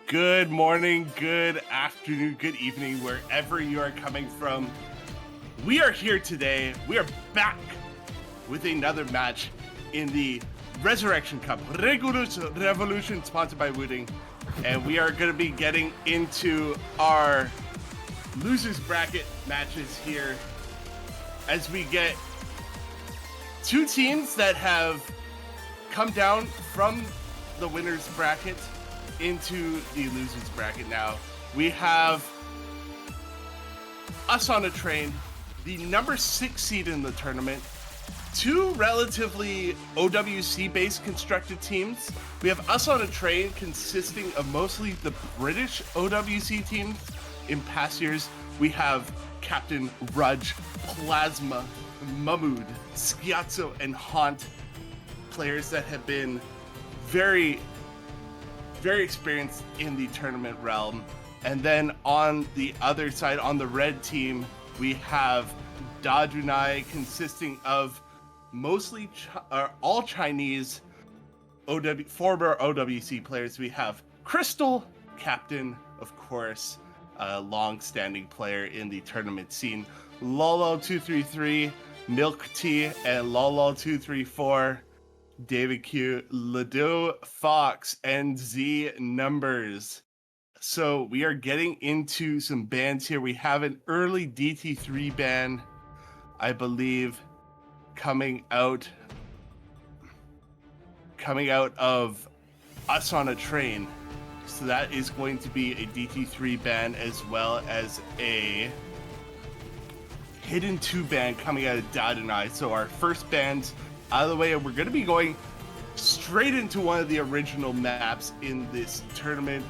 Good morning, good afternoon, good evening, wherever you are coming from. We are here today. We are back with another match in the Resurrection Cup, Revolution, sponsored by Wooding. And we are going to be getting into our losers bracket matches here as we get two teams that have come down from the winners bracket into the losers bracket now. We have us on a train, the number 6 seed in the tournament, two relatively OWC-based constructed teams. We have us on a train consisting of mostly the British OWC teams. In past years, we have Captain Rudge, Plasma, Mahmood, Schiazzo, and Haunt, players that have been very experienced in the tournament realm. And then on the other side, on the red team, we have Dadunai, consisting of mostly all Chinese former OWC players. We have Crystal, captain, of course, a long-standing player in the tournament scene, Lolo233, Milk Tea, and Lolo234. David Q, Ledoux, Fox, and Z Numbers. So we are getting into some bans here. We have an early DT3 ban, I believe, coming out of us on a train. So that is going to be a DT3 ban, as well as a Hidden 2 ban coming out of Dadunai. So our first bans out of the way, and we're going to be going straight into one of the original maps in this tournament.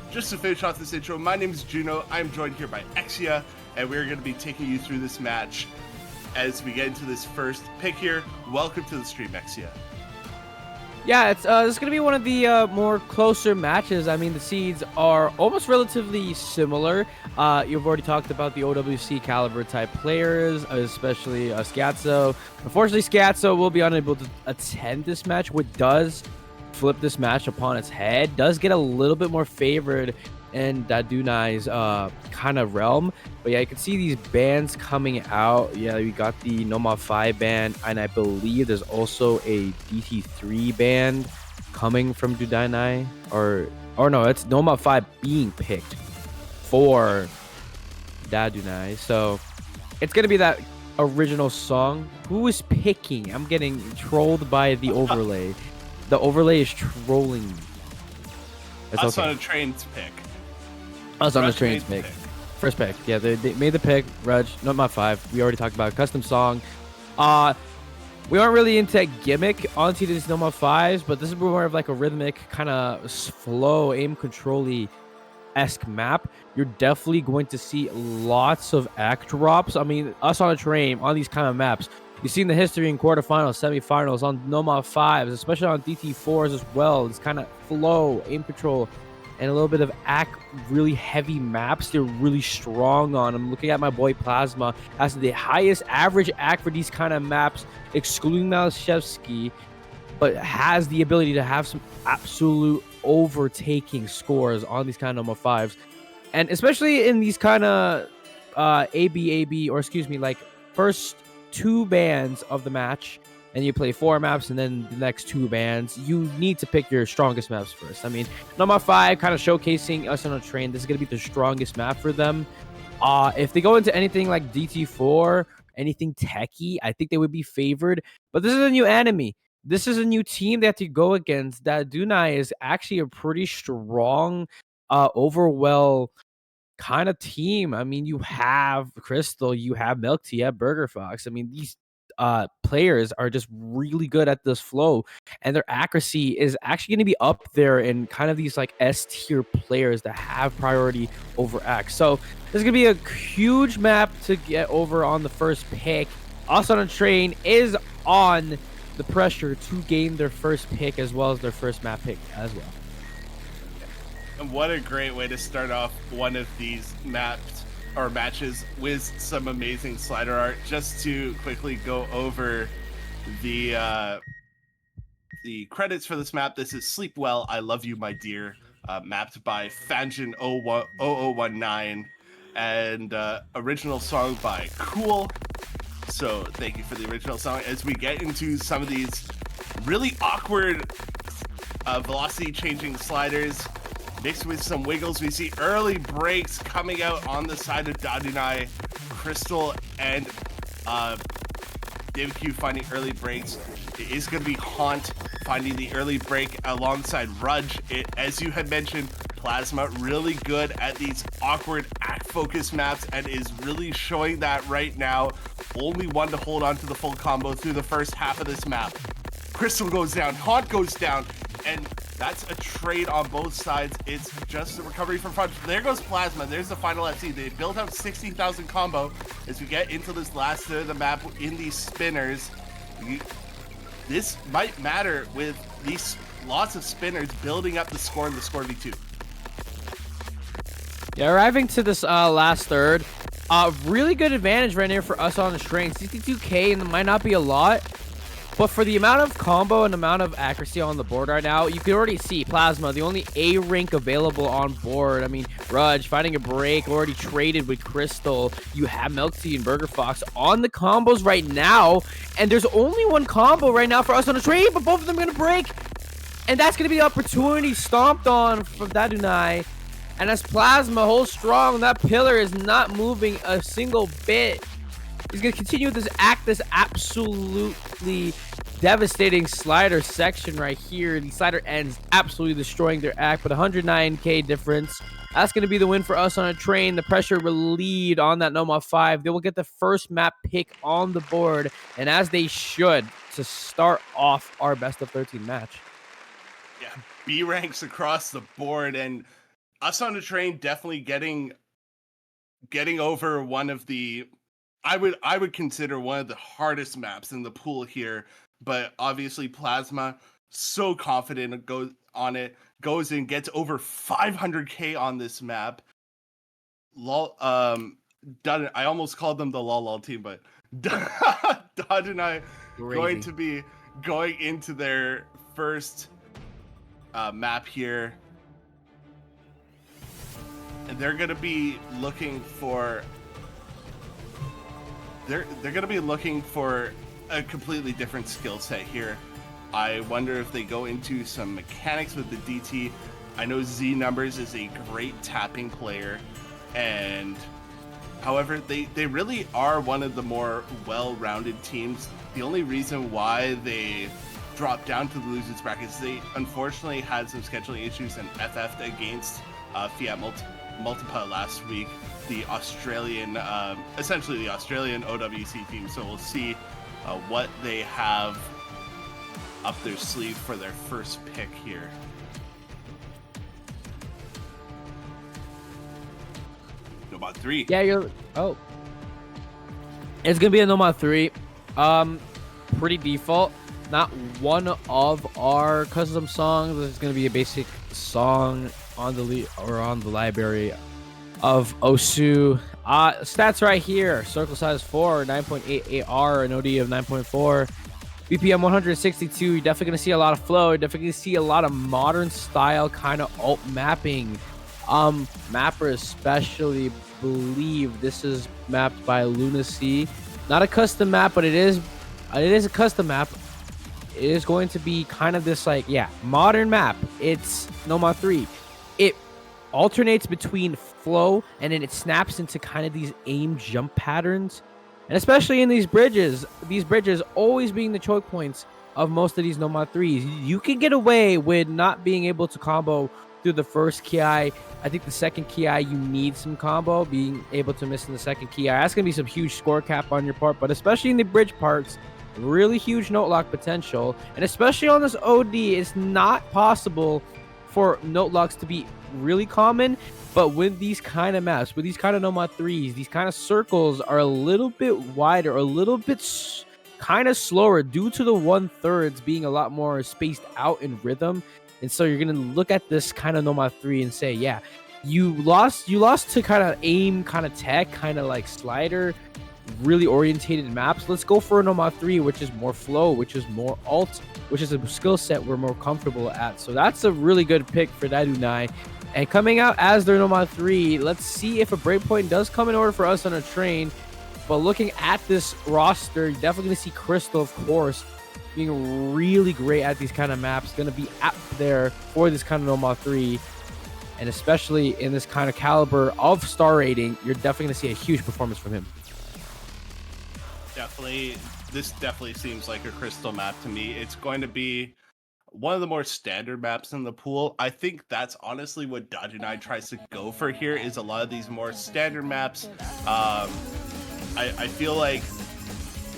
Just to finish off this intro, my name is Juno. I'm joined here by Exia, and we're going to be taking you through this match as we get into this first pick here. Welcome to the stream, Exia. Yeah, it's this is going to be one of the more closer matches. I mean, the seeds are almost relatively similar. You've already talked about the OWC caliber type players, especially Schiazzo. Unfortunately, Schiazzo will be unable to attend this match, which does flip this match upon its head. Does get a little bit more favored in Dadunai's kind of realm. But yeah, you can see these bans coming out. Yeah, we got the Noma 5 ban, and I believe there's also a DT3 ban coming from Dadunai. Or no, it's Noma 5 being picked for Dadunai. So it's gonna be that original song. Who is picking? I'm getting trolled by the overlay. The overlay is trolling me. It's us okay. On a train's pick. Us on the train's pick. First pick. Yeah, they made the pick. Rudge, Noma 5. We already talked about it. Custom song. We aren't really into gimmick onto these Noma 5s, but this is more of like a rhythmic, kind of slow, aim control-y-esque map. You're definitely going to see lots of act drops. I mean, us on a train, on these kind of maps, you've seen the history in quarterfinals, semifinals, on Noma 5s, especially on DT4s as well. This kind of flow, aim control, and a little bit of act, really heavy maps. They're really strong on. I'm looking at my boy Plasma, has the highest average act for these kind of maps, excluding Malashevsky, but has the ability to have some absolute overtaking scores on these kind of Noma 5s. And especially in these kind of like first 2 bands of the match, and you play 4 maps and then the next 2 bands, you need to pick your strongest maps first. I mean, Noma 5 kind of showcasing us on a train. This is going to be the strongest map for them. If they go into anything like DT4, anything techie, I think they would be favored. But this is a new enemy. This is a new team they have to go against. Dadunai is actually a pretty strong, overwhelm kind of team. I mean, you have Crystal, you have Milk Tea, you have Burger Fox. I mean, these players are just really good at this flow, and their accuracy is actually going to be up there in kind of these like S tier players that have priority over X. So this is going to be a huge map to get over on the first pick. Us on a train is on the pressure to gain their first pick as well as their first map pick as well. And what a great way to start off one of these maps or matches with some amazing slider art. Just to quickly go over the credits for this map. This is Sleep Well, I Love You, My Dear, mapped by Fanjin0019, and original song by Cool. So thank you for the original song. As we get into some of these really awkward velocity changing sliders mixed with some wiggles, we see early breaks coming out on the side of Dadunai. Crystal and David Q finding early breaks. It is going to be Haunt finding the early break alongside Rudge. As you had mentioned, Plasma really good at these awkward act focus maps and is really showing that right now. Only one to hold on to the full combo through the first half of this map. Crystal goes down, Haunt goes down, and that's a trade on both sides. It's just a recovery from front. There goes Plasma. There's the final FC. They built out 60,000 combo. As we get into this last third of the map in these spinners, this might matter with these lots of spinners building up the score in the score v2. Yeah, arriving to this last third, really good advantage right here for us on the string. 62k, and it might not be a lot, but for the amount of combo and amount of accuracy on the board right now, you can already see Plasma, the only A rank available on board. I mean, Rudge finding a break, already traded with Crystal. You have Melty and Burger Fox on the combos right now, and there's only one combo right now for us on the train, but both of them are going to break, and that's going to be the opportunity stomped on from Dadunai. And as Plasma holds strong, that pillar is not moving a single bit. He's going to continue with this act, this absolutely devastating slider section right here. The slider ends absolutely destroying their act, but 109k difference. That's going to be the win for us on a train. The pressure relieved on that Nomad 5. They will get the first map pick on the board, and as they should, to start off our best of 13 match. Yeah, B ranks across the board, and us on the train definitely getting over one of the, I would consider one of the hardest maps in the pool here. But obviously Plasma so confident goes in, gets over 500k on this map. I almost called them the lol team, but Dadunai going to be going into their first map here. And they're going to be looking for they're going to be looking for a completely different skill set here. I wonder if they go into some mechanics with the DT. I know Z Numbers is a great tapping player, and however, they really are one of the more well-rounded teams. The only reason why they dropped down to the losers bracket is they unfortunately had some scheduling issues and FF'd against Fiat Multipa last week, the Australian, essentially the Australian OWC team. So we'll see what they have up their sleeve for their first pick here. Nomad 3. Yeah, it's gonna be a Nomad 3. Pretty default. Not one of our custom songs. It's gonna be a basic song on the library of Osu. Stats right here: circle size 4, 9.88 R, an OD of 9.4, BPM 162. You're definitely gonna see a lot of flow. You're definitely gonna see a lot of modern style kind of alt mapping. Mapper especially believe this is mapped by Lunacy. Not a custom map, but it is a custom map. It is going to be kind of this modern map. It's Nomad 3. It alternates between flow and then it snaps into kind of these aim jump patterns, and especially in these bridges always being the choke points of most of these Nomad 3s. You can get away with not being able to combo through the first ki. I think the second ki you need some combo, being able to miss in the second ki. That's gonna be some huge score cap on your part, but especially in the bridge parts, really huge note lock potential. And especially on this OD, it's not possible for note locks to be really common, but with these kind of maps, with these kind of Nomad 3s, these kind of circles are a little bit wider, a little bit kind of slower due to the 1/3 being a lot more spaced out in rhythm. And so you're gonna look at this kind of Nomad 3 and say, yeah, you lost to kind of aim, kind of tech, kind of like slider really orientated maps, let's go for a Nomad 3, which is more flow, which is more alt, which is a skill set we're more comfortable at. So that's a really good pick for Dadunai. And coming out as their Nomad 3, let's see if a breakpoint does come in order for us on a train. But looking at this roster, you're definitely going to see Crystal, of course, being really great at these kind of maps. Going to be up there for this kind of Nomad 3. And especially in this kind of caliber of star rating, you're definitely going to see a huge performance from him. Definitely. This definitely seems like a Crystal map to me. It's going to be one of the more standard maps in the pool. I think that's honestly what Dadunai tries to go for here, is a lot of these more standard maps. I feel like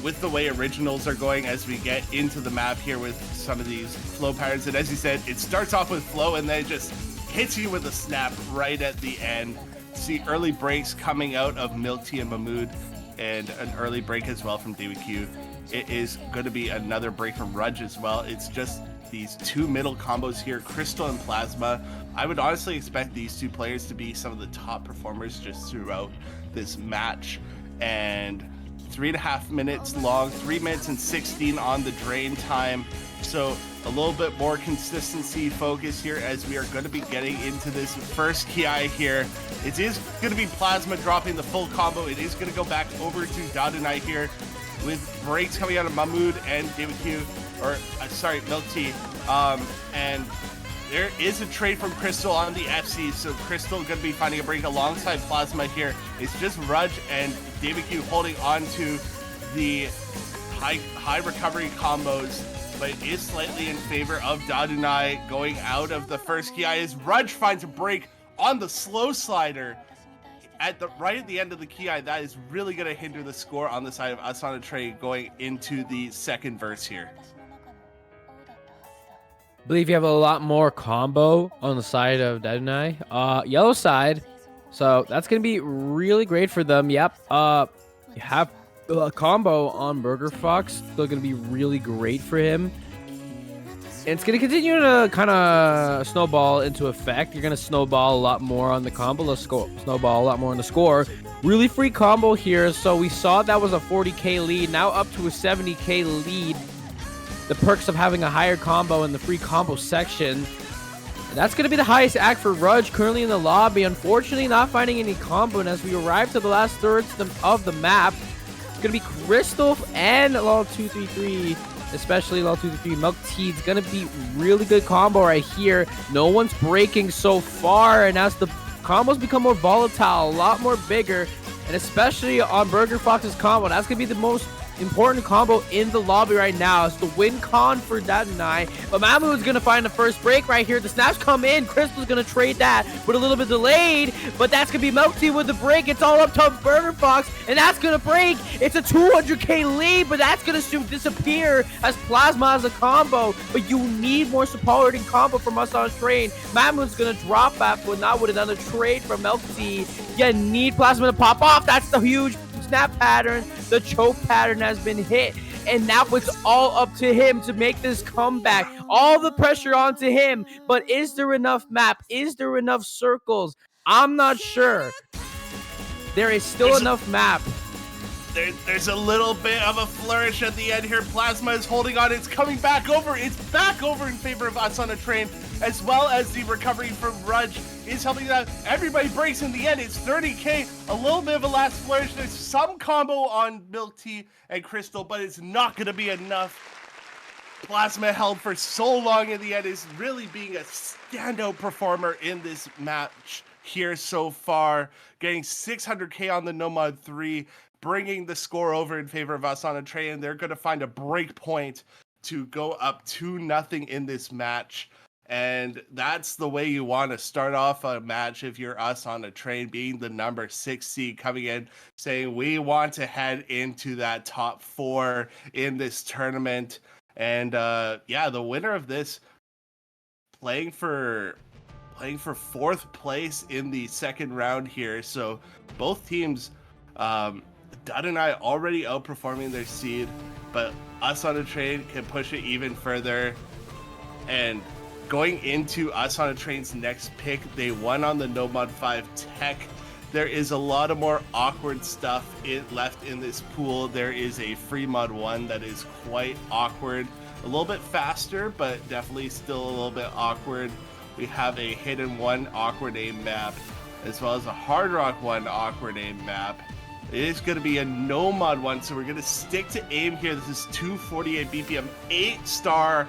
with the way originals are going, as we get into the map here with some of these flow patterns, and as you said, it starts off with flow and then it just hits you with a snap right at the end. See early breaks coming out of Milk Tea and Mahmood, and an early break as well from DWQ. It is going to be another break from Rudge as well. It's just these two middle combos here, Crystal and Plasma. I would honestly expect these two players to be some of the top performers just throughout this match. And 3.5 minutes long, 3 minutes and 16 on the drain time. So a little bit more consistency focus here as we are going to be getting into this first Ki here. It is going to be Plasma dropping the full combo. It is going to go back over to Dadunai here with breaks coming out of Mahmood and DWQ, or sorry, Milk Tea. And there is a trade from Crystal on the FC, so Crystal going to be finding a break alongside Plasma here. It's just Rudge and DWQ holding on to the high recovery combos, but it is slightly in favor of Dadunai going out of the first Ki as Rudge finds a break on the slow slider right at the end of the Ki. That is really going to hinder the score on the side of Us on a Train going into the second verse here. I believe you have a lot more combo on the side of Dadunai. Yellow side. So that's going to be really great for them. Yep. You have a combo on Burger Fox. Still going to be really great for him. And it's going to continue to kind of snowball into effect. You're going to snowball a lot more on the combo. Let's go snowball a lot more on the score. Really free combo here. So we saw that was a 40k lead. Now up to a 70k lead. The perks of having a higher combo in the free combo section. And that's going to be the highest act for Rudge currently in the lobby. Unfortunately, not finding any combo. And as we arrive to the last thirds of the map, it's going to be Crystal and LOL 233, especially LOL 233. Milk Tea. It's going to be really good combo right here. No one's breaking so far. And as the combos become more volatile, a lot more bigger, and especially on Burger Fox's combo, that's going to be the most important combo in the lobby right now. It's the win con for Dadunai, but Mahmood's gonna find the first break right here. The snaps come in. Crystal's gonna trade that, but a little bit delayed. But that's gonna be Milk Tea with the break. It's all up to Burger Fox, and that's gonna break. It's a 200k lead, but that's gonna soon disappear as Plasma has a combo. But you need more supporting combo from Us on Train. Mahmood's gonna drop back, but not with another trade from Milk Tea. You need Plasma to pop off. That's the huge snap pattern. The choke pattern has been hit, and now it's all up to him to make this comeback. All the pressure onto him, but is there enough map? Is there enough circles? I'm not sure. There is still enough map. There's a little bit of a flourish at the end here. Plasma is holding on. It's coming back over. It's back over in favor of Us on a Train, as well as the recovery from Rudge is helping out. Everybody breaks in the end. It's 30k. A little bit of a last flourish. There's some combo on Milk Tea and Crystal, but it's not going to be enough. Plasma held for so long in the end, is really being a standout performer in this match here so far. Getting 600k on the Nomad 3. Bringing the score over in favor of Us on a Train. They're going to find a break point to go up 2-0 in this match. And that's the way you want to start off a match if you're Us on a Train, being the number 6 seed coming in, saying we want to head into that top 4 in this tournament. And yeah, the winner of this playing for 4th place in the second round here. So both teams, Dadunai already outperforming their seed, but Us on a Train can push it even further. And going into Us on a Train's next pick, they won on the Nomad 5 Tech. there is a lot of more awkward stuff left in this pool. There is a free mod 1 that is quite awkward, a little bit faster, but definitely still a little bit awkward. We have a hidden 1 awkward aim map, as well as a hard rock 1 awkward aim map. It is going to be a no mod 1, so we're going to stick to aim here. This is 248 BPM, 8-star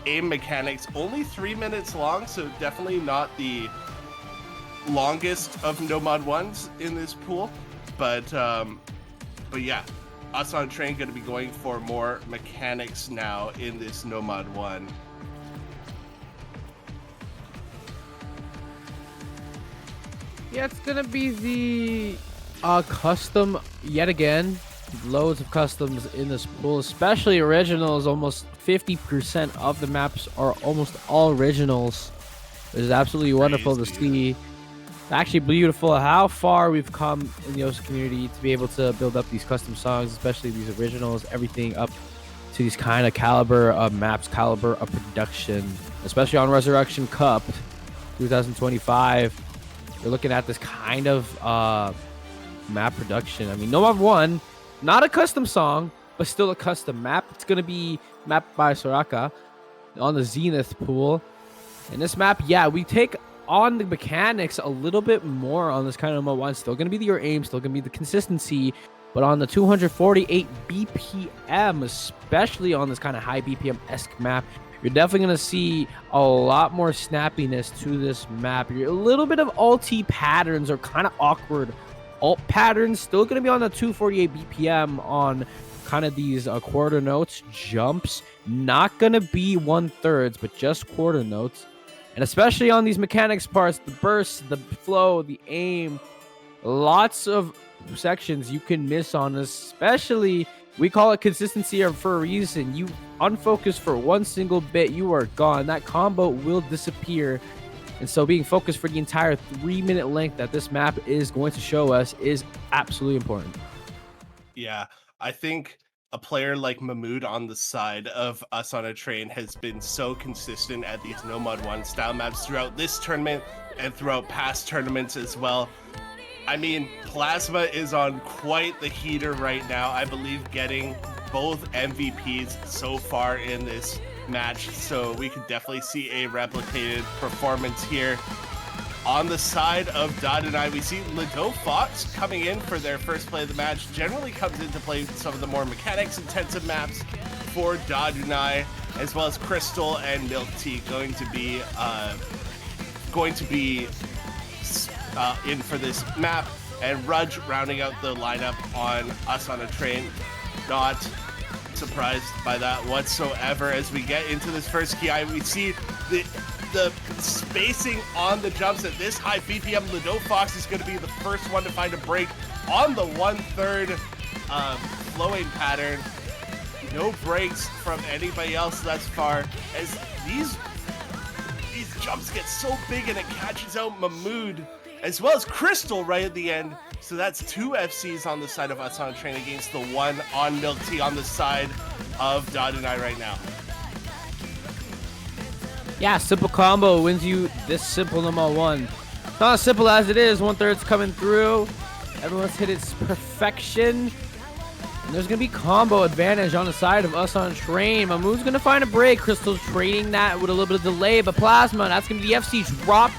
aim mechanics, only 3 minutes long, so definitely not the longest of no mod 1s in this pool, but yeah, us on train going to be going for more mechanics now in this no mod 1. Yeah, it's gonna be the custom yet again. Loads of customs in this pool, especially originals. Almost 50% of the maps are almost all originals. It's absolutely wonderful to see. It's actually beautiful how far we've come in the OSA community to be able to build up these custom songs, especially these originals, everything up to these kind of caliber of maps, caliber of production, especially on Resurrection Cup 2025. You're looking at this kind of map production. I mean, no mod 1, not a custom song, but still a custom map. It's going to be mapped by Soraka on the Zenith pool. And this map, yeah, we take on the mechanics a little bit more on this kind of mod 1. Still going to be your aim, still going to be the consistency, but on the 248 BPM, especially on this kind of high BPM-esque map, you're definitely going to see a lot more snappiness to this map. You're a little bit of alt patterns or kind of awkward alt patterns. Still going to be on the 248 BPM on kind of these quarter notes, jumps. Not going to be 1/3, but just quarter notes. And especially on these mechanics parts, the burst, the flow, the aim, lots of sections you can miss on, especially we call it consistency for a reason. You unfocus for one single bit, you are gone. That combo will disappear. And so being focused for the entire 3-minute length that this map is going to show us is absolutely important. Yeah, I think a player like Mahmood on the side of us on a train has been so consistent at these no mod 1 style maps throughout this tournament and throughout past tournaments as well. I mean, Plasma is on quite the heater right now. I believe getting both MVPs so far in this match, so we could definitely see a replicated performance here. On the side of Dadunai, we see Lido Fox coming in for their first play of the match. Generally comes into play some of the more mechanics-intensive maps for Dadunai, as well as Crystal and Milk Tea going to be in for this map, and Rudge rounding out the lineup on us on a train. Not surprised by that whatsoever. As we get into this first KI, we see the spacing on the jumps at this high BPM. Lido Fox is going to be the first one to find a break on the 1/3 flowing pattern. No breaks from anybody else thus far, as these jumps get so big and it catches out Mahmood as well as Crystal right at the end. So that's 2 FCs on the side of us on a train against the 1 on Milk Tea on the side of Dadunai right now. Yeah, simple combo wins you this simple number 1. It's not as simple as it is. 1/3's coming through. Everyone's hit its perfection. And there's going to be combo advantage on the side of us on train. Mahmood's going to find a break. Crystal's trading that with a little bit of delay, but Plasma, that's going to be the FC drop.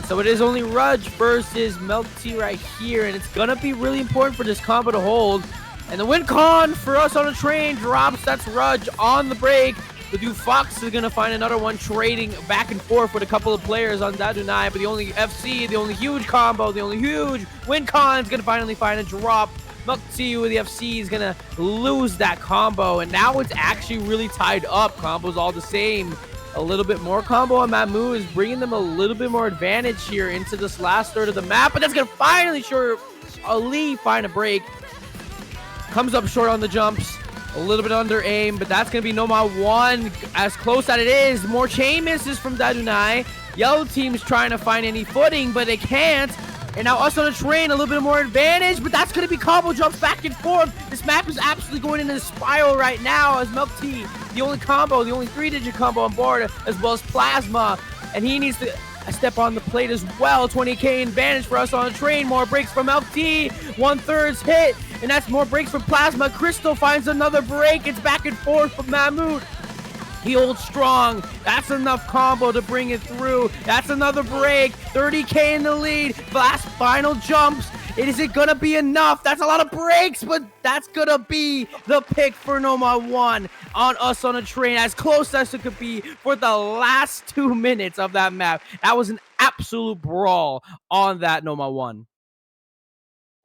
So it is only Rudge versus Milk Tea right here, and it's going to be really important for this combo to hold. And the win con for us on a train drops. That's Rudge on the break. The dude Fox is going to find another one trading back and forth with a couple of players on Dadunai, but the only FC, the only huge combo, the only huge win con is going to finally find a drop. Milk Tea with the FC is going to lose that combo, and now it's actually really tied up. Combos all the same. A little bit more combo on Mahmood is bringing them a little bit more advantage here into this last third of the map, but that's going to finally sure Ali find a break. Comes up short on the jumps, a little bit under aim, but that's going to be no mod 1. As close as it is, more chain misses from Dadunai. Yellow team's trying to find any footing, but they can't. And now us on the train, a little bit more advantage, but that's going to be combo jumps back and forth. This map is absolutely going into a spiral right now as Milk Tea, the only combo, the only 3-digit combo on board, as well as Plasma. And he needs to a step on the plate as well. 20k advantage for us on the train. More breaks from LT. 1/3 hit, and that's more breaks from Plasma. Crystal finds another break. It's back and forth from Mahmood. He holds strong. That's enough combo to bring it through. That's another break. 30k in the lead. Last final jumps. Is it gonna be enough? That's a lot of breaks, but that's gonna be the pick for Noma 1 on us on a train, as close as it could be for the last 2 minutes of that map. That was an absolute brawl on that Noma 1.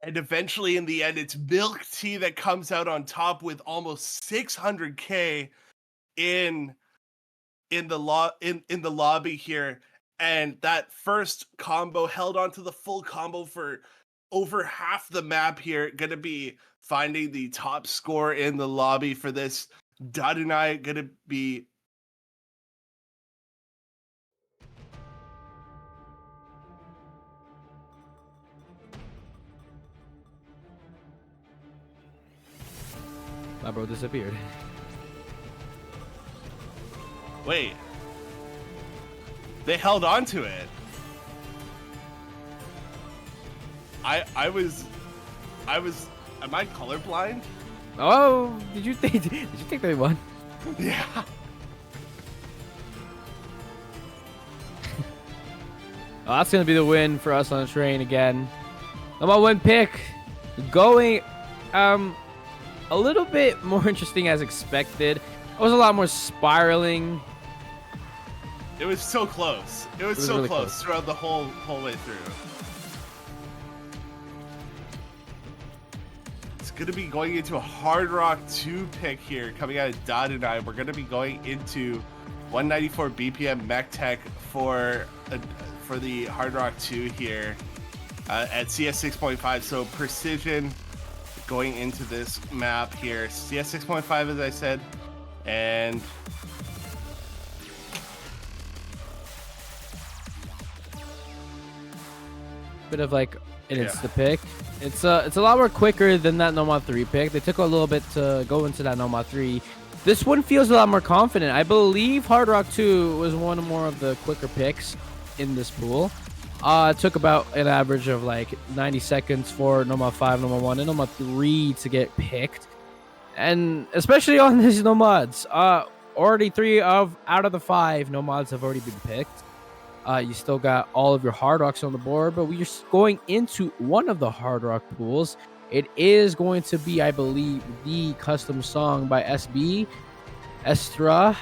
And eventually, in the end, it's Milk Tea that comes out on top with almost 600k in the lobby here, and that first combo held on to the full combo for over half the map here. Gonna be finding the top score in the lobby for this. Dadunai gonna be My bro disappeared. wait. They held on to it. I was am I colorblind? Oh, did you think they won? Yeah. Oh, that's gonna be the win for us on the train again. Number 1 pick, going a little bit more interesting as expected. It was a lot more spiraling. It was so close. It was so really close throughout the whole way through. It's gonna be going into a Hard Rock 2 pick here, coming out of Dadunai. We're gonna be going into 194 BPM mech tech for the Hard Rock 2 here at CS 6.5. So precision going into this map here. CS 6.5, as I said, and Bit of like an insta pick. It's a lot more quicker than that Nomad 3 pick. They took a little bit to go into that Nomad 3. This one feels a lot more confident. I believe Hard Rock 2 was one more of the quicker picks in this pool. It took about an average of like 90 seconds for Nomad 5, Nomad 1, and Nomad 3 to get picked. And especially on these Nomads, already 3 out of the 5 Nomads have already been picked. You still got all of your Hard Rocks on the board, but we're going into one of the Hard Rock pools. It is going to be, I believe, the custom song by SB Estra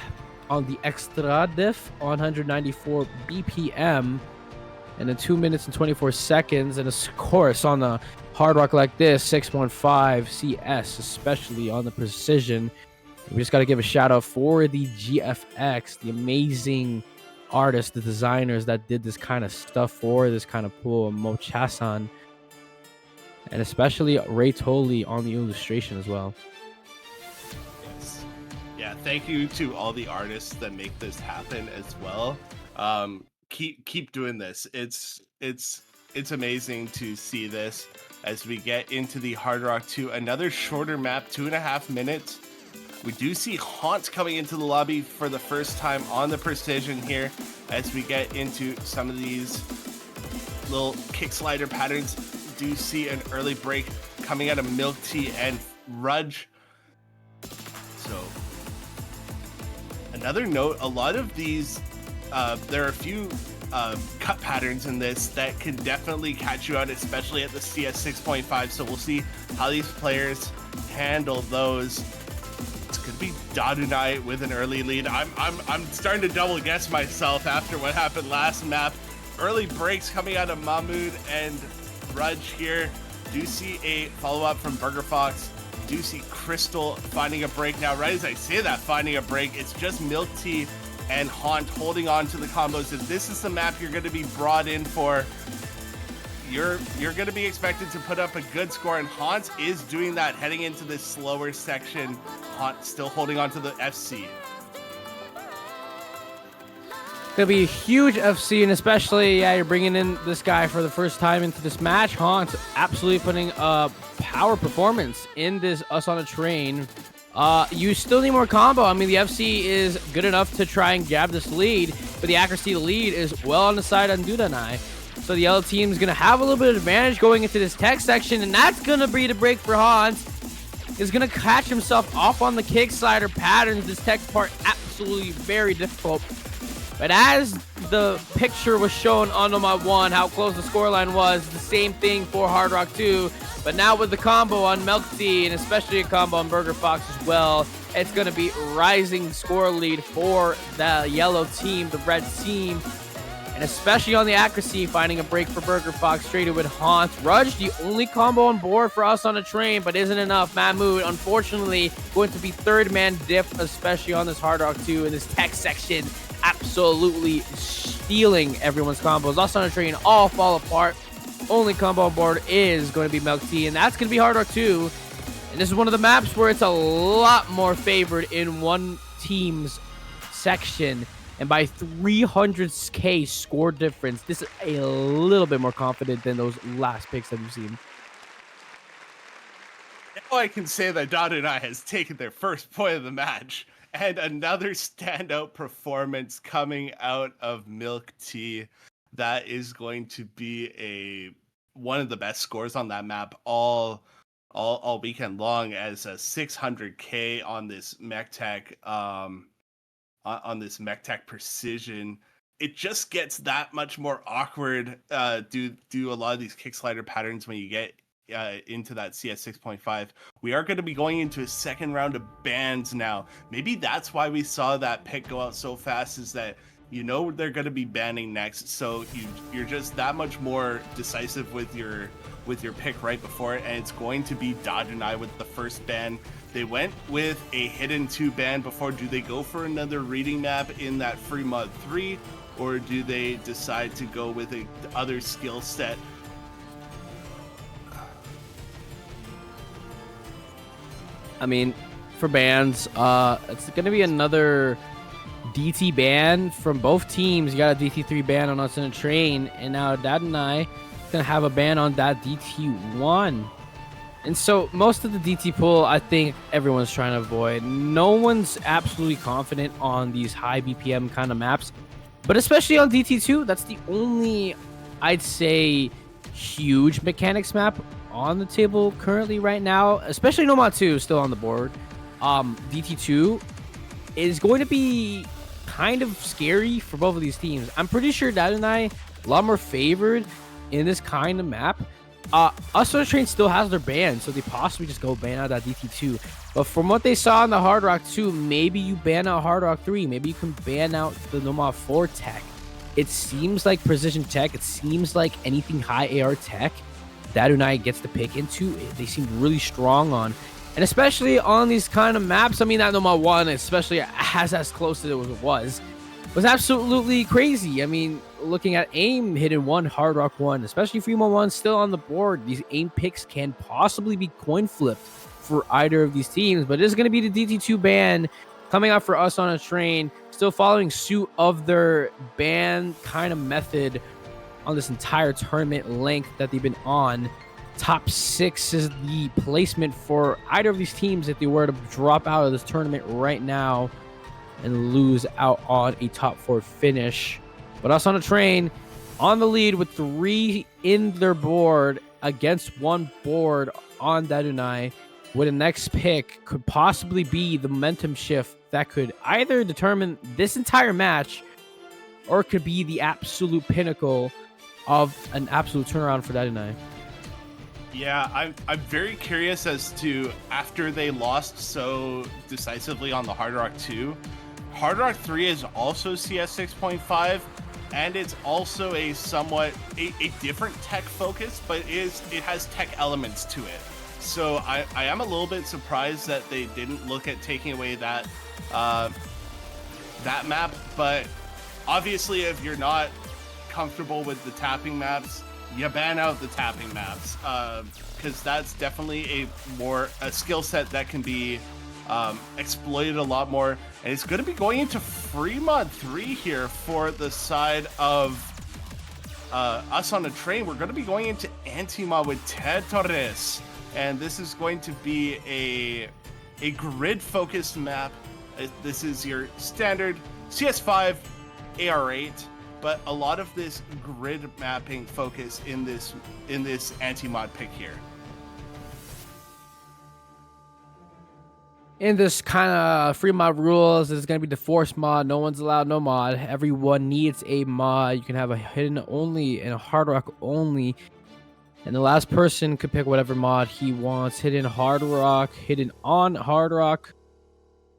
on the Extra Diff on 194 BPM and in 2 minutes and 24 seconds. And of course, on the Hard Rock like this, 615 CS, especially on the precision. We just got to give a shout out for the GFX, the amazing artists, the designers that did this kind of stuff for this kind of pool, Mo Chasan, and especially Ray Tolley on the illustration as well. yes, yeah. Thank you to all the artists that make this happen as well. Keep doing this. It's amazing to see this as we get into the Hard Rock 2, another shorter map, 2.5 minutes. We do see Haunt coming into the lobby for the first time on the precision here as we get into some of these little kick slider patterns. Do see an early break coming out of Milk Tea and Rudge. So another note, a lot of these, there are a few cut patterns in this that can definitely catch you out, especially at the CS 6.5. So we'll see how these players handle those. It's gonna be Dadunai with an early lead. I'm starting to double guess myself after what happened last map. Early breaks coming out of Mahmood and Rudge here. Do see a follow-up from Burger Fox. Do see Crystal finding a break. Now, right as I say that, finding a break, it's just Milk Tea and Haunt holding on to the combos. If this is the map you're going to be brought in for, you're going to be expected to put up a good score, and Haunt is doing that heading into this slower section. Haunt still holding on to the FC. Gonna be a huge FC, and especially, yeah, you're bringing in this guy for the first time into this match. Haunt absolutely putting a power performance in this Us on a Train. You still need more combo. I mean, the FC is good enough to try and grab this lead. but the accuracy lead is well on the side on Dadunai. So the yellow team is going to have a little bit of advantage going into this tech section, and that's going to be the break for Hans. Is going to catch himself off on the kick slider patterns. This tech part absolutely very difficult. But as the picture was shown on Nomad 1, how close the scoreline was, the same thing for Hard Rock 2. But now with the combo on Milk Tea, and especially a combo on Burger Fox as well, it's going to be rising score lead for the yellow team, the red team. And especially on the accuracy, finding a break for Burger Fox, traded with Haunt. Rudge, the only combo on board for us on a train, but isn't enough. Mahmood, unfortunately, going to be third man diff, especially on this Hard Rock 2 in this tech section. Absolutely stealing everyone's combos. Us on a train all fall apart. Only combo on board is going to be Milk Tea, and that's going to be Hard Rock 2. And this is one of the maps where it's a lot more favored in one team's section. And by 300k score difference, this is a little bit more confident than those last picks that we've seen. Now I can say that Dadunai has taken their first point of the match, and another standout performance coming out of Milk Tea. That is going to be one of the best scores on that map all weekend long, as a 600k on this mech tech. On this mech tech precision. It just gets that much more awkward due a lot of these kick slider patterns when you get into that CS 6.5. We are going to be going into a second round of bans now. Maybe that's why we saw that pick go out so fast, is that you know they're going to be banning next, so you're just that much more decisive with your pick right before it, and it's going to be Dadunai with the first ban. They went with a hidden 2 ban before. Do they go for another reading map in that free mod 3, or do they decide to go with a other skill set? I mean, for bans, it's going to be another DT ban from both teams. You got a DT3 ban on Us in a Train, and now Dadunai is going to have a ban on that DT1. And so most of the DT pool, I think everyone's trying to avoid. No one's absolutely confident on these high BPM kind of maps, but especially on DT2, that's the only, I'd say, huge mechanics map on the table currently right now, especially Nomad 2 still on the board. DT2 is going to be kind of scary for both of these teams. I'm pretty sure Dadunai a lot more favored in this kind of map. Us on a Train still has their ban, so they possibly just go ban out that DT2. But from what they saw in the Hard Rock 2, maybe you ban out Hard Rock 3. Maybe you can ban out the Nomad 4 tech. It seems like precision tech. It seems like anything high AR tech Dadunai gets to pick into. They seem really strong on. And especially on these kind of maps, I mean, that Nomad 1, especially as close as it was absolutely crazy. I mean, looking at aim, hidden 1, Hard Rock 1, especially Fremont 1 still on the board. These aim picks can possibly be coin flipped for either of these teams, but it is going to be the DT2 ban coming out for Us on a Train, still following suit of their ban kind of method on this entire tournament length that they've been on. Top 6 is the placement for either of these teams if they were to drop out of this tournament right now and lose out on a top 4 finish. But Us on a Train on the lead with 3 in their board against 1 board on Dadunai, where the next pick could possibly be the momentum shift that could either determine this entire match or it could be the absolute pinnacle of an absolute turnaround for Dadunai. Yeah, I'm very curious as to, after they lost so decisively on the Hard Rock 2, Hard Rock 3 is also CS 6.5, and it's also a somewhat a different tech focus, but it has tech elements to it. So I am a little bit surprised that they didn't look at taking away that that map. But obviously, if you're not comfortable with the tapping maps, you ban out the tapping maps, because that's definitely a skill set that can be exploited a lot more. And it's going to be going into free mod 3 here for the side of Us on a Train. We're going to be going into anti-mod with Ted Torres, and this is going to be a grid focused map. This is your standard CS5 AR8, but a lot of this grid mapping focus in this anti-mod pick here. In this kind of free mod rules, there's going to be the force mod. No one's allowed no mod. Everyone needs a mod. You can have a hidden only and a hard rock only. And the last person could pick whatever mod he wants. Hidden hard rock, hidden on hard rock.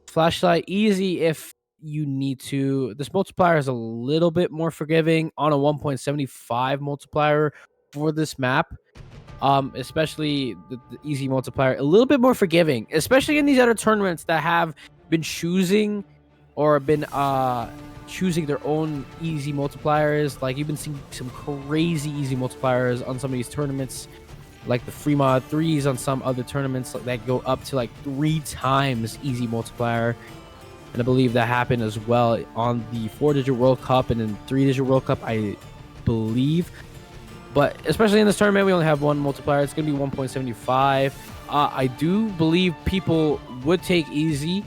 Flashlight easy if you need to. This multiplier is a little bit more forgiving on a 1.75 multiplier for this map. Especially the easy multiplier, a little bit more forgiving, especially in these other tournaments that have been choosing or been choosing their own easy multipliers. Like, you've been seeing some crazy easy multipliers on some of these tournaments, like the free mod 3s on some other tournaments that go up to like 3 times easy multiplier. And I believe that happened as well on the 4-digit World Cup and then 3-digit World Cup, I believe. But especially in this tournament, we only have one multiplier. It's going to be 1.75. I do believe people would take easy,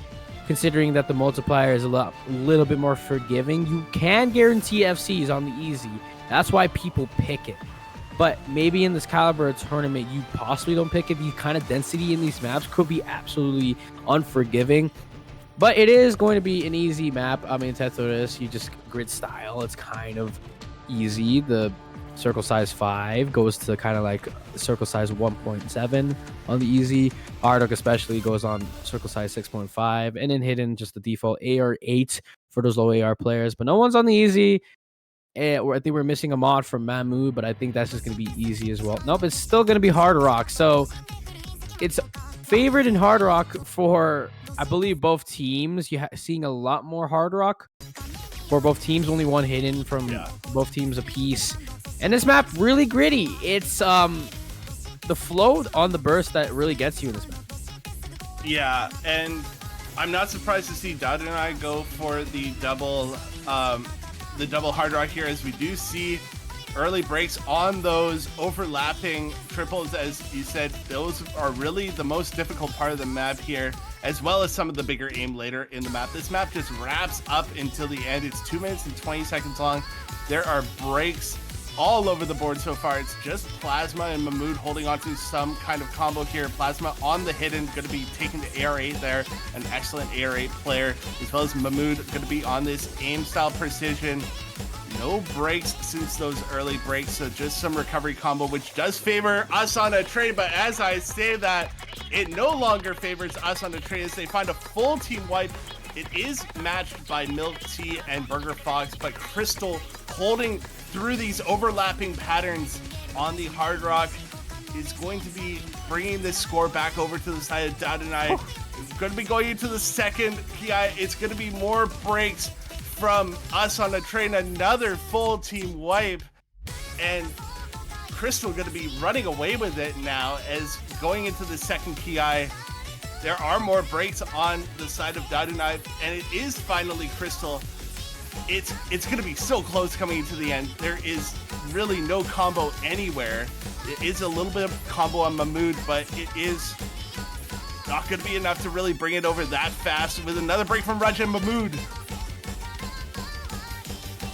considering that the multiplier is a little bit more forgiving. You can guarantee FCs on the easy. That's why people pick it. But maybe in this caliber tournament, you possibly don't pick it. The kind of density in these maps could be absolutely unforgiving. But it is going to be an easy map. I mean, Tetris, you just grid style. It's kind of easy. The circle size 5 goes to kind of like circle size 1.7 on the easy. Hard rock especially goes on circle size 6.5, and then hidden just the default AR8 for those low AR players. But no one's on the easy. I think we're missing a mod from Mahmood, but I think that's just going to be easy as well. Nope, it's still going to be hard rock. So it's favored in hard rock for, I believe, both teams. You're seeing a lot more hard rock for both teams. Only one hidden from both teams a piece. And this map really gritty. It's the flow on the burst that really gets you in this map. Yeah, and I'm not surprised to see Dadunai go for the double hard rock here, as we do see early breaks on those overlapping triples. As you said, those are really the most difficult part of the map here, as well as some of the bigger aim later in the map. This map just wraps up until the end. It's 2 minutes and 20 seconds long. There are breaks all over the board so far. It's just Plasma and Mahmood holding on to some kind of combo here. Plasma on the hidden, going to be taking the AR8 there, an excellent AR8 player, as well as Mahmood going to be on this aim style precision. No breaks since those early breaks, so just some recovery combo, which does favor us on a trade. But as I say that, it no longer favors us on a trade as they find a full team wipe. It is matched by Milk Tea and Burger Fox, but Crystal holding through these overlapping patterns on the hard rock is going to be bringing this score back over to the side of Dadunai. It's going to be going into the second PI. It's going to be more breaks from us on a train, another full team wipe, and Crystal going to be running away with it now as going into the second PI. There are more breaks on the side of Dadunai, and it is finally Crystal. It's going to be so close coming into the end. There is really no combo anywhere. It is a little bit of combo on Mahmood, but it is not going to be enough to really bring it over that fast. With another break from Raj and Mahmood.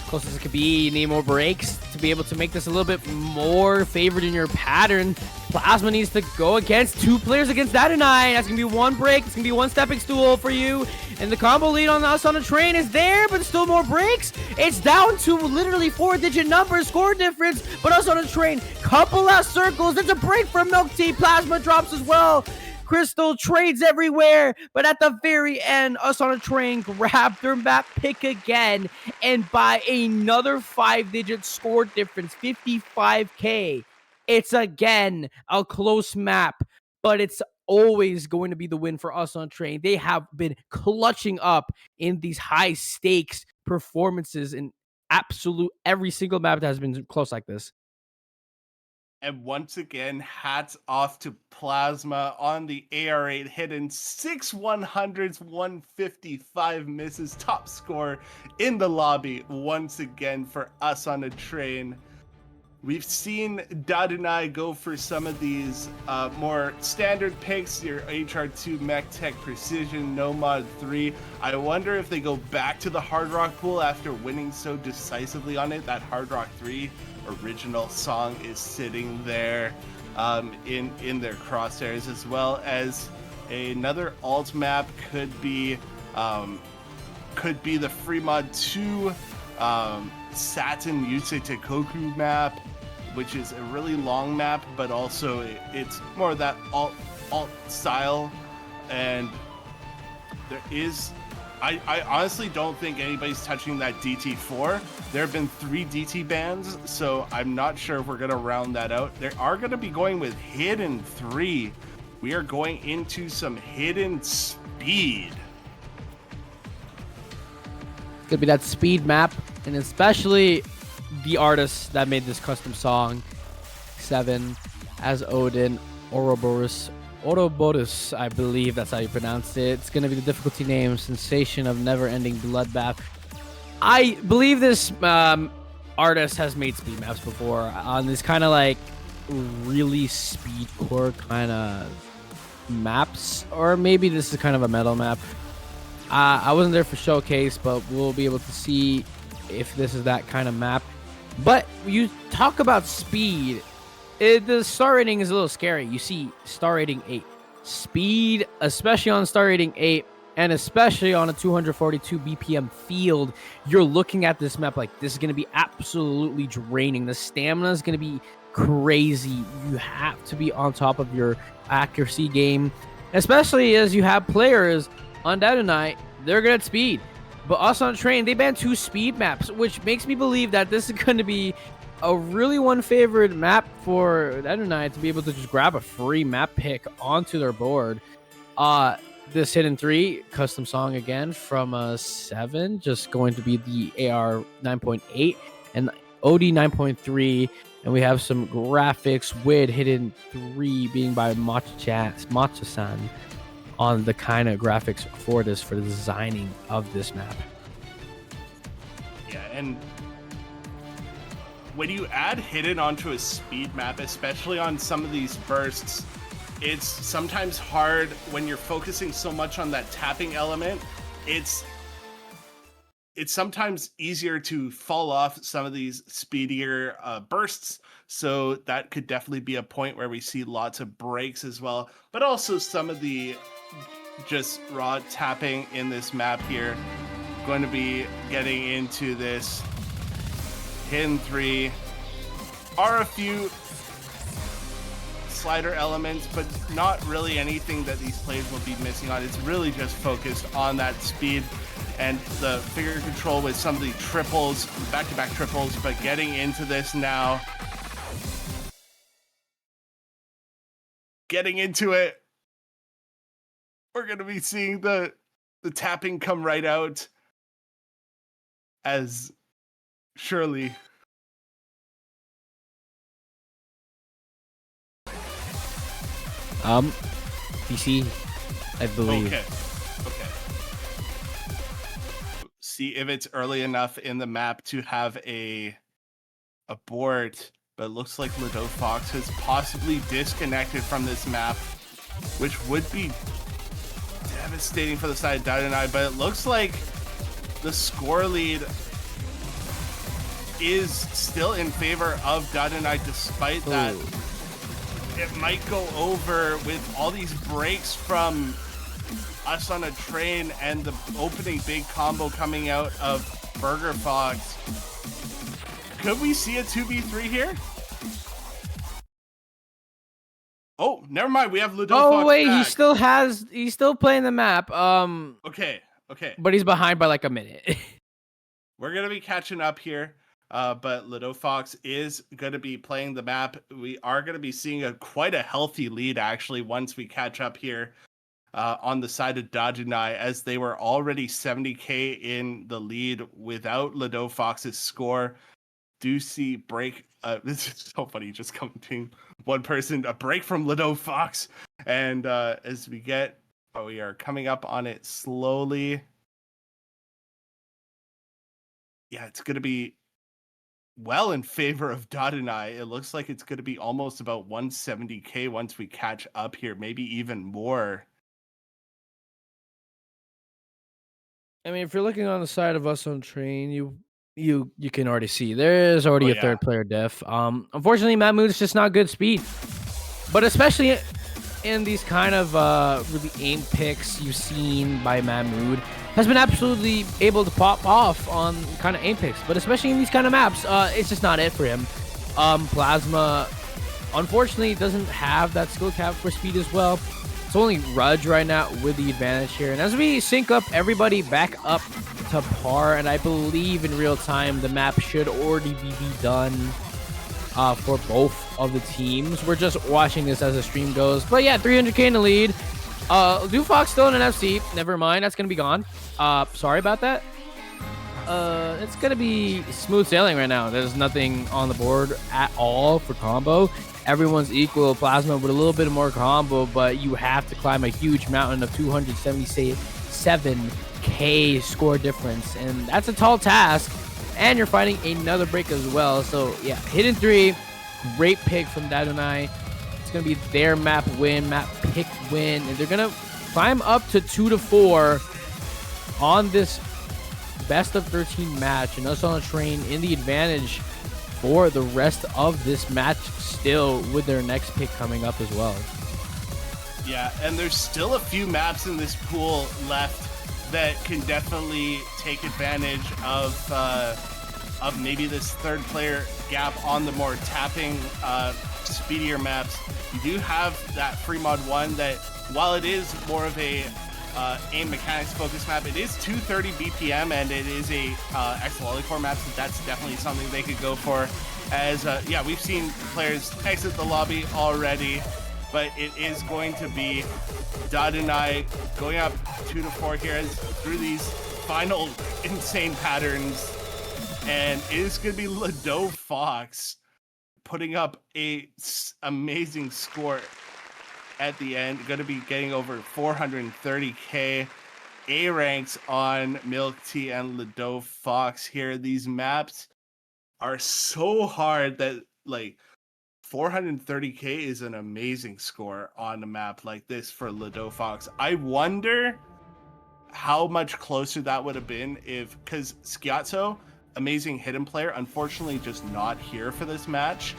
Close as it could be. You need more breaks to be able to make this a little bit more favored in your pattern. Plasma needs to go against 2 players against Dadunai. That's going to be 1 break. It's going to be 1 stepping stool for you. And the combo lead on us on the train is there, but still more breaks. It's down to literally 4-digit numbers, score difference, but us on the train. Couple last circles. There's a break from Milk Tea. Plasma drops as well. Crystal trades everywhere, but at the very end, us on a train grab their map pick again, and by another 5-digit score difference, 55K. It's again a close map, but it's always going to be the win for us on train. They have been clutching up in these high stakes performances in absolute every single map that has been close like this. And once again, hats off to Plasma on the AR8 hidden 6 100s, 155 misses, top score in the lobby once again for us on a train. We've seen Dadunai go for some of these more standard picks, your HR2 Mech Tech Precision, No Mod 3. I wonder if they go back to the Hard Rock pool after winning so decisively on it. That Hard Rock 3 original song is sitting there in their crosshairs, as well as another alt map could be the Free Mod 2 Satin Yusei Tekoku map, which is a really long map, but also it's more of that alt style. And there is, I honestly don't think anybody's touching that DT4. There have been 3 DT bans, so I'm not sure if we're going to round that out. They are going to be going with Hidden 3. We are going into some Hidden Speed. Could be that speed map, and especially the artist that made this custom song, 7, as Odin, Ouroboros, I believe that's how you pronounce it. It's going to be the difficulty name, Sensation of Never-Ending Bloodbath. I believe this artist has made speed maps before on this kind of like really speedcore kind of maps, or maybe this is kind of a metal map. I wasn't there for showcase, but we'll be able to see if this is that kind of map. But you talk about speed, the star rating is a little scary. You see star rating 8. Speed, especially on star rating 8, and especially on a 242 BPM field, you're looking at this map like this is going to be absolutely draining. The stamina is going to be crazy. You have to be on top of your accuracy game, especially as you have players on Dadunai, they're good at speed. But us on Train, they banned 2 speed maps, which makes me believe that this is going to be a really favored map for Dadunai to be able to just grab a free map pick onto their board. This Hidden 3 custom song again from 7, just going to be the AR 9.8 and OD 9.3. And we have some graphics with Hidden 3 being by Matcha-san on the kind of graphics for the designing of this map. Yeah, and when you add Hidden onto a speed map, especially on some of these bursts, it's sometimes hard when you're focusing so much on that tapping element. It's sometimes easier to fall off some of these speedier bursts. So that could definitely be a point where we see lots of breaks as well, but also some of the just raw tapping in this map here. Going to be getting into this Hidden 3. Are a few slider elements, but not really anything that these players will be missing on. It's really just focused on that speed and the figure control with some of the triples, back-to-back triples, but getting into this now. Getting into it. We're going to be seeing the tapping come right out as Shirley. PC, I believe. Okay. See if it's early enough in the map to have a board, but it looks like Lido Fox has possibly disconnected from this map, which would be devastating for the side of Dadunai, but it looks like the score lead is still in favor of Dadunai despite that. It might go over with all these breaks from us on a train and the opening big combo coming out of Burger Fox. Could we see a 2v3 here? Oh, never mind. We have Lido Fox. Oh wait, back. he's still playing the map. Okay. But he's behind by like a minute. We're gonna be catching up here. But Lido Fox is going to be playing the map. We are going to be seeing quite a healthy lead, actually, once we catch up here on the side of Dadunai, as they were already 70k in the lead without Lido Fox's score. Do see break. This is so funny, just coming between one person, a break from Lido Fox. And as we are coming up on it slowly. Yeah, it's going to be well in favor of Dadunai. It looks like it's going to be almost about 170k once we catch up here, maybe even more. I mean, if you're looking on the side of us on train, you can already see there's already Oh a yeah. third player diff. Unfortunately, Mahmoud's just not good speed, but especially in these kind of really aim picks you've seen by Mahmoud has been absolutely able to pop off on kind of aim picks, but especially in these kind of maps, it's just not it for him. Plasma, unfortunately, doesn't have that skill cap for speed as well. It's only Rudge right now with the advantage here. And as we sync up everybody back up to par, and I believe in real time, the map should already be done for both of the teams. We're just watching this as the stream goes. But yeah, 300k in the lead. Dufox still in an FC. Never mind, that's going to be gone. Sorry about that. It's going to be smooth sailing right now. There's nothing on the board at all for combo. Everyone's equal. Plasma with a little bit more combo, but you have to climb a huge mountain of 277k score difference, and that's a tall task. And you're fighting another break as well. So yeah, hidden 3, great pick from Dadunai. It's gonna be their map pick win, and they're gonna climb up to 2-4 on this best of 13 match, and us on a train in the advantage for the rest of this match still, with their next pick coming up as well. Yeah, and there's still a few maps in this pool left that can definitely take advantage of maybe this third player gap on the more tapping, speedier maps. You do have that free mod 1 that, while it is more of a aim mechanics focused map, it is 230 BPM and it is a X Lollycore map, so that's definitely something they could go for. As yeah, we've seen players exit the lobby already, but it is going to be Dadunai going up 2-4 here through these final insane patterns, and it is going to be Lado Fox putting up a amazing score at the end. Going to be getting over 430k A ranks on Milk Tea and Lado Fox here. These maps are so hard that, like, 430k is an amazing score on a map like this for Lado Fox. I wonder how much closer that would have been if, because Schiazzo, amazing hidden player, unfortunately just not here for this match.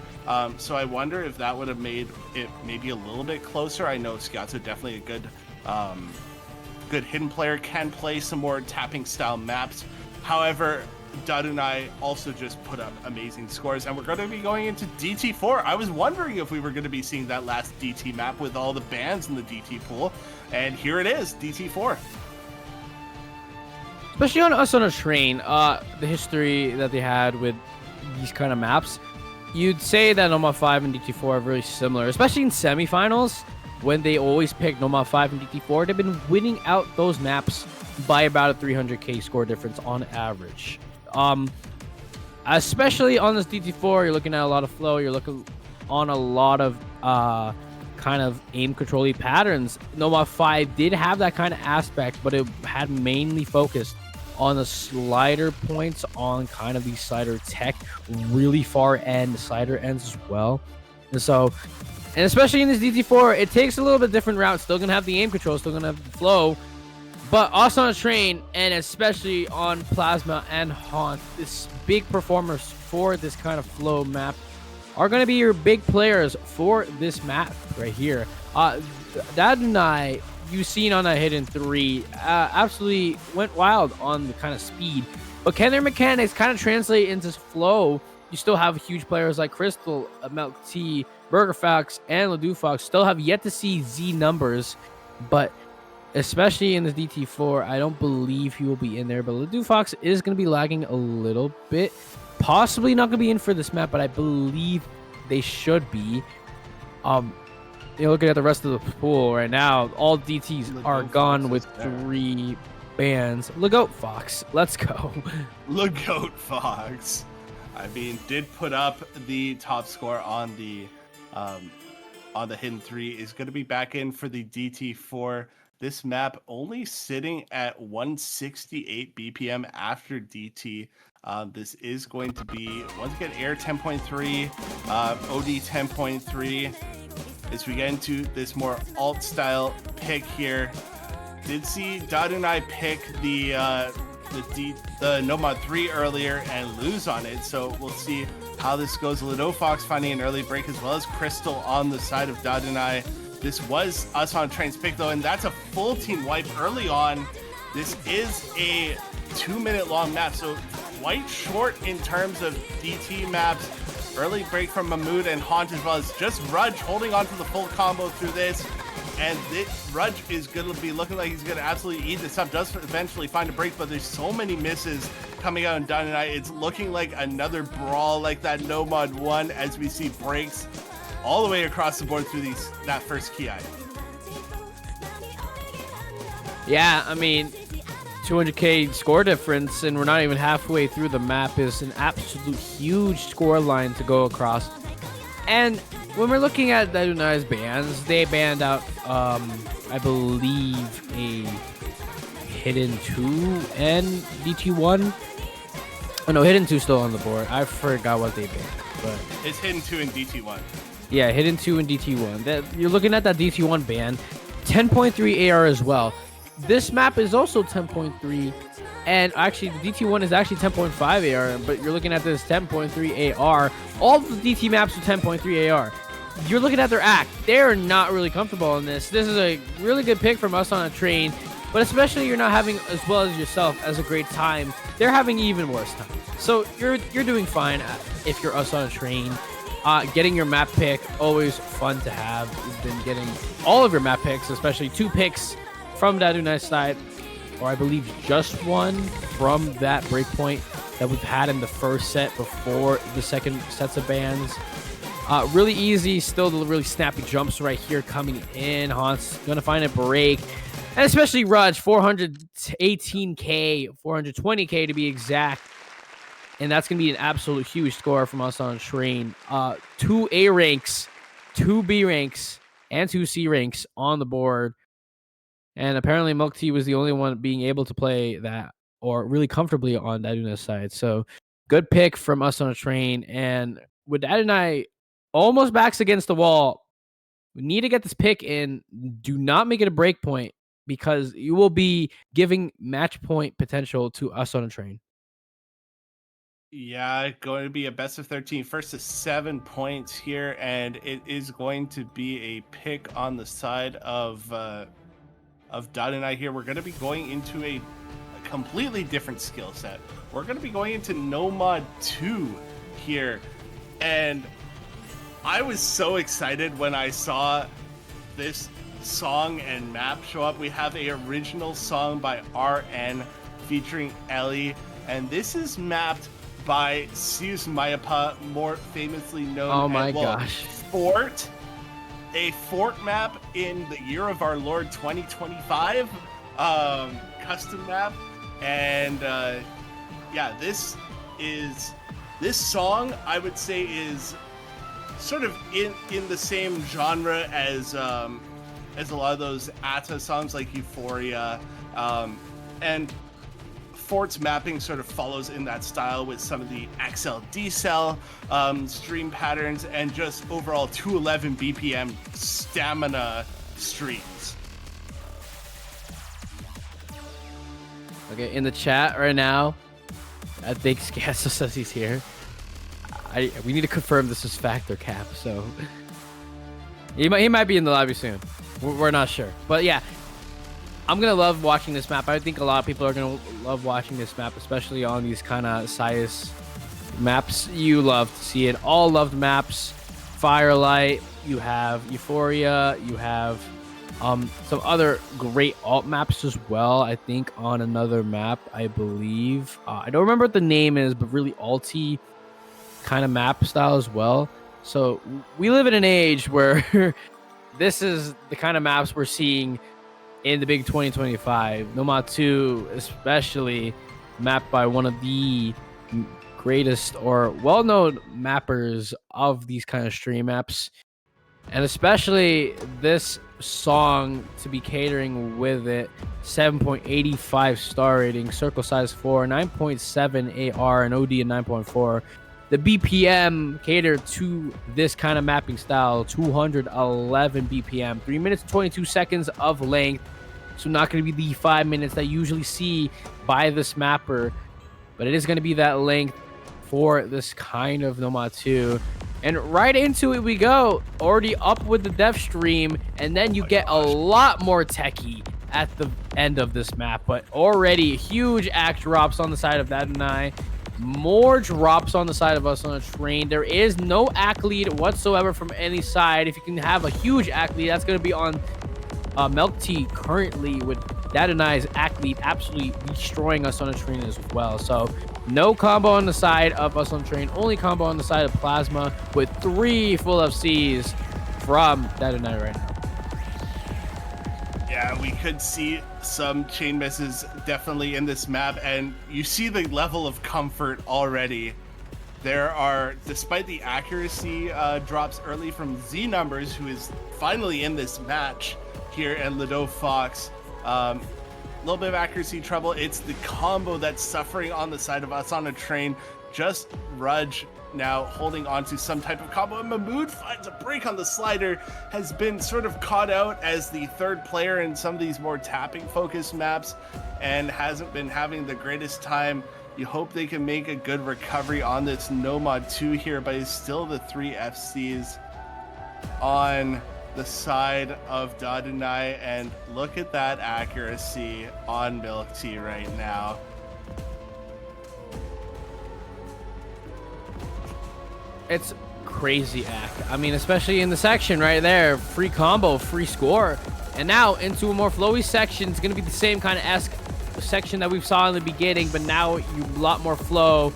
So I wonder if that would have made it maybe a little bit closer. I know Schiazzo definitely a good good hidden player, can play some more tapping style maps. However, Dadunai also just put up amazing scores, and we're going to be going into DT4. I was wondering if we were going to be seeing that last DT map with all the bans in the DT pool, and here it is, DT4. Especially on us on a train, the history that they had with these kind of maps, you'd say that Noma 5 and DT4 are very similar, especially in semifinals when they always pick Noma 5 and DT4. They've been winning out those maps by about a 300k score difference on average. Especially on this DT4, you're looking at a lot of flow. You're looking on a lot of kind of aim control-y patterns. Noma 5 did have that kind of aspect, but it had mainly focused on the slider points, on kind of the slider tech, really far end slider ends as well. And so, and especially in this DT4, it takes a little bit different route. Still gonna have the aim control, still gonna have the flow, but also on a train, and especially on Plasma and Haunt, this big performers for this kind of flow map are going to be your big players for this map right here. Dadunai, you've seen on a hidden 3, absolutely went wild on the kind of speed, but can their mechanics kind of translate into flow? You still have huge players like Crystal, Milk Tea, Burger Fox, and Lado Fox still have yet to see Z numbers, but especially in the DT4, I don't believe he will be in there, but Lado Fox is going to be lagging a little bit. Possibly not going to be in for this map, but I believe they should be. You're looking at the rest of the pool right now. All DTs are gone with 3 bans. Lado Fox, let's go. Lado Fox, I mean, did put up the top score on the hidden 3. Is going to be back in for the DT4. This map only sitting at 168 BPM after DT. This is going to be, once again, Air 10.3, OD 10.3. As we get into this more alt-style pick here, did see Dadunai pick the Nomad 3 earlier and lose on it, so we'll see how this goes. Lido Fox finding an early break, as well as Crystal on the side of Dadunai. This was us on Train's pick, though, and that's a full team wipe early on. This is a 2-minute long map, so quite short in terms of DT maps. Early break from Mahmood and Haunt, as well as just Rudge holding on to the full combo through this. And Rudge is going to be looking like he's going to absolutely eat this up. Does eventually find a break, but there's so many misses coming out in Dadunai. It's looking like another brawl like that Nomad 1, as we see breaks all the way across the board through that first key item. Yeah, I mean, 200k score difference, and we're not even halfway through the map is an absolute huge score line to go across. And when we're looking at Dadunai's bans, they banned out, I believe, a Hidden 2 and DT1. Oh no, Hidden 2 still on the board. I forgot what they banned, but it's Hidden 2 and DT1. Yeah, Hidden 2 and DT1. You're looking at that DT1 ban, 10.3 AR as well. This map is also 10.3, and actually the DT1 is actually 10.5 AR, but you're looking at this 10.3 AR. All the DT maps are 10.3 AR. You're looking at their act. They're not really comfortable in this. This is a really good pick from us on a train, but especially you're not having as well as yourself as a great time. They're having even worse time. So you're doing fine if you're us on a train. Getting your map pick, always fun to have. You've been getting all of your map picks, especially 2 picks from Dadunai's side, or I believe just 1 from that breakpoint that we've had in the first set before the second sets of bans. Really easy, still the really snappy jumps right here coming in. Haunt's gonna find a break, and especially Rudge, 418k, 420k to be exact. And that's going to be an absolute huge score from us on train. 2 A ranks, 2 B ranks, and 2 C ranks on the board. And apparently Milk Tea was the only one being able to play that or really comfortably on Dadunai's side. So good pick from us on a train. And with Dadunai almost backs against the wall, we need to get this pick in. Do not make it a break point, because you will be giving match point potential to us on a train. Yeah, going to be a best of 13, first to 7 points here, and it is going to be a pick on the side of Dadunai here. We're going to be going into a completely different skill set. We're going to be going into Nomad 2 here, and I was so excited when I saw this song and map show up. We have a original song by RN featuring Ellie, and this is mapped by Sius Mayapa, more famously known as Fort, a fort map in the year of our Lord 2025, custom map. And yeah, this song I would say is sort of in the same genre as a lot of those ATA songs like Euphoria, and Fort's mapping sort of follows in that style with some of the XL decel stream patterns and just overall 211 BPM stamina streams. Okay, in the chat right now, I think Scasso says he's here. We need to confirm this is fact or cap, so he might be in the lobby soon. We're not sure, but yeah. I'm going to love watching this map. I think a lot of people are going to love watching this map, especially on these kind of size maps. You love to see it. All loved maps. Firelight. You have Euphoria. You have some other great alt maps as well. I think on another map, I believe. I don't remember what the name is, but really alty kind of map style as well. So we live in an age where this is the kind of maps we're seeing in the big 2025. Nomad 2, especially mapped by one of the greatest or well-known mappers of these kind of stream maps. And especially this song to be catering with it. 7.85 star rating, circle size 4, 9.7 AR, and OD and 9.4. The BPM catered to this kind of mapping style, 211 BPM, 3 minutes 22 seconds of length. So not going to be the 5 minutes that you usually see by this mapper, but it is going to be that length for this kind of Nomad 2. And right into it we go, already up with the dev stream, and then you get a lot more techie at the end of this map, but already huge act drops on the side of Dadunai, more drops on the side of us on a train. There is no act lead whatsoever from any side. If you can have a huge act lead, that's going to be on Milk Tea currently, with Dadunai's act lead absolutely destroying us on a train as well. So no combo on the side of us on train, only combo on the side of Plasma, with 3 full FCs from Dadunai right now. Yeah, we could see some chain misses definitely in this map, and you see the level of comfort already. There are, despite the accuracy drops early from Z Numbers, who is finally in this match here, and Lido Fox, a little bit of accuracy trouble. It's the combo that's suffering on the side of us on a train. Just Rudge now holding on to some type of combo, and Mahmood finds a break on the slider, has been sort of caught out as the third player in some of these more tapping focused maps, and hasn't been having the greatest time. You hope they can make a good recovery on this Nomad 2 here, but it's still the 3 FCs on the side of Dadunai, and look at that accuracy on Milk Tea right now. It's crazy act. I mean, especially in the section right there, free combo, free score. And now into a more flowy section. It's going to be the same kind of esque section that we saw in the beginning, but now a lot more flow,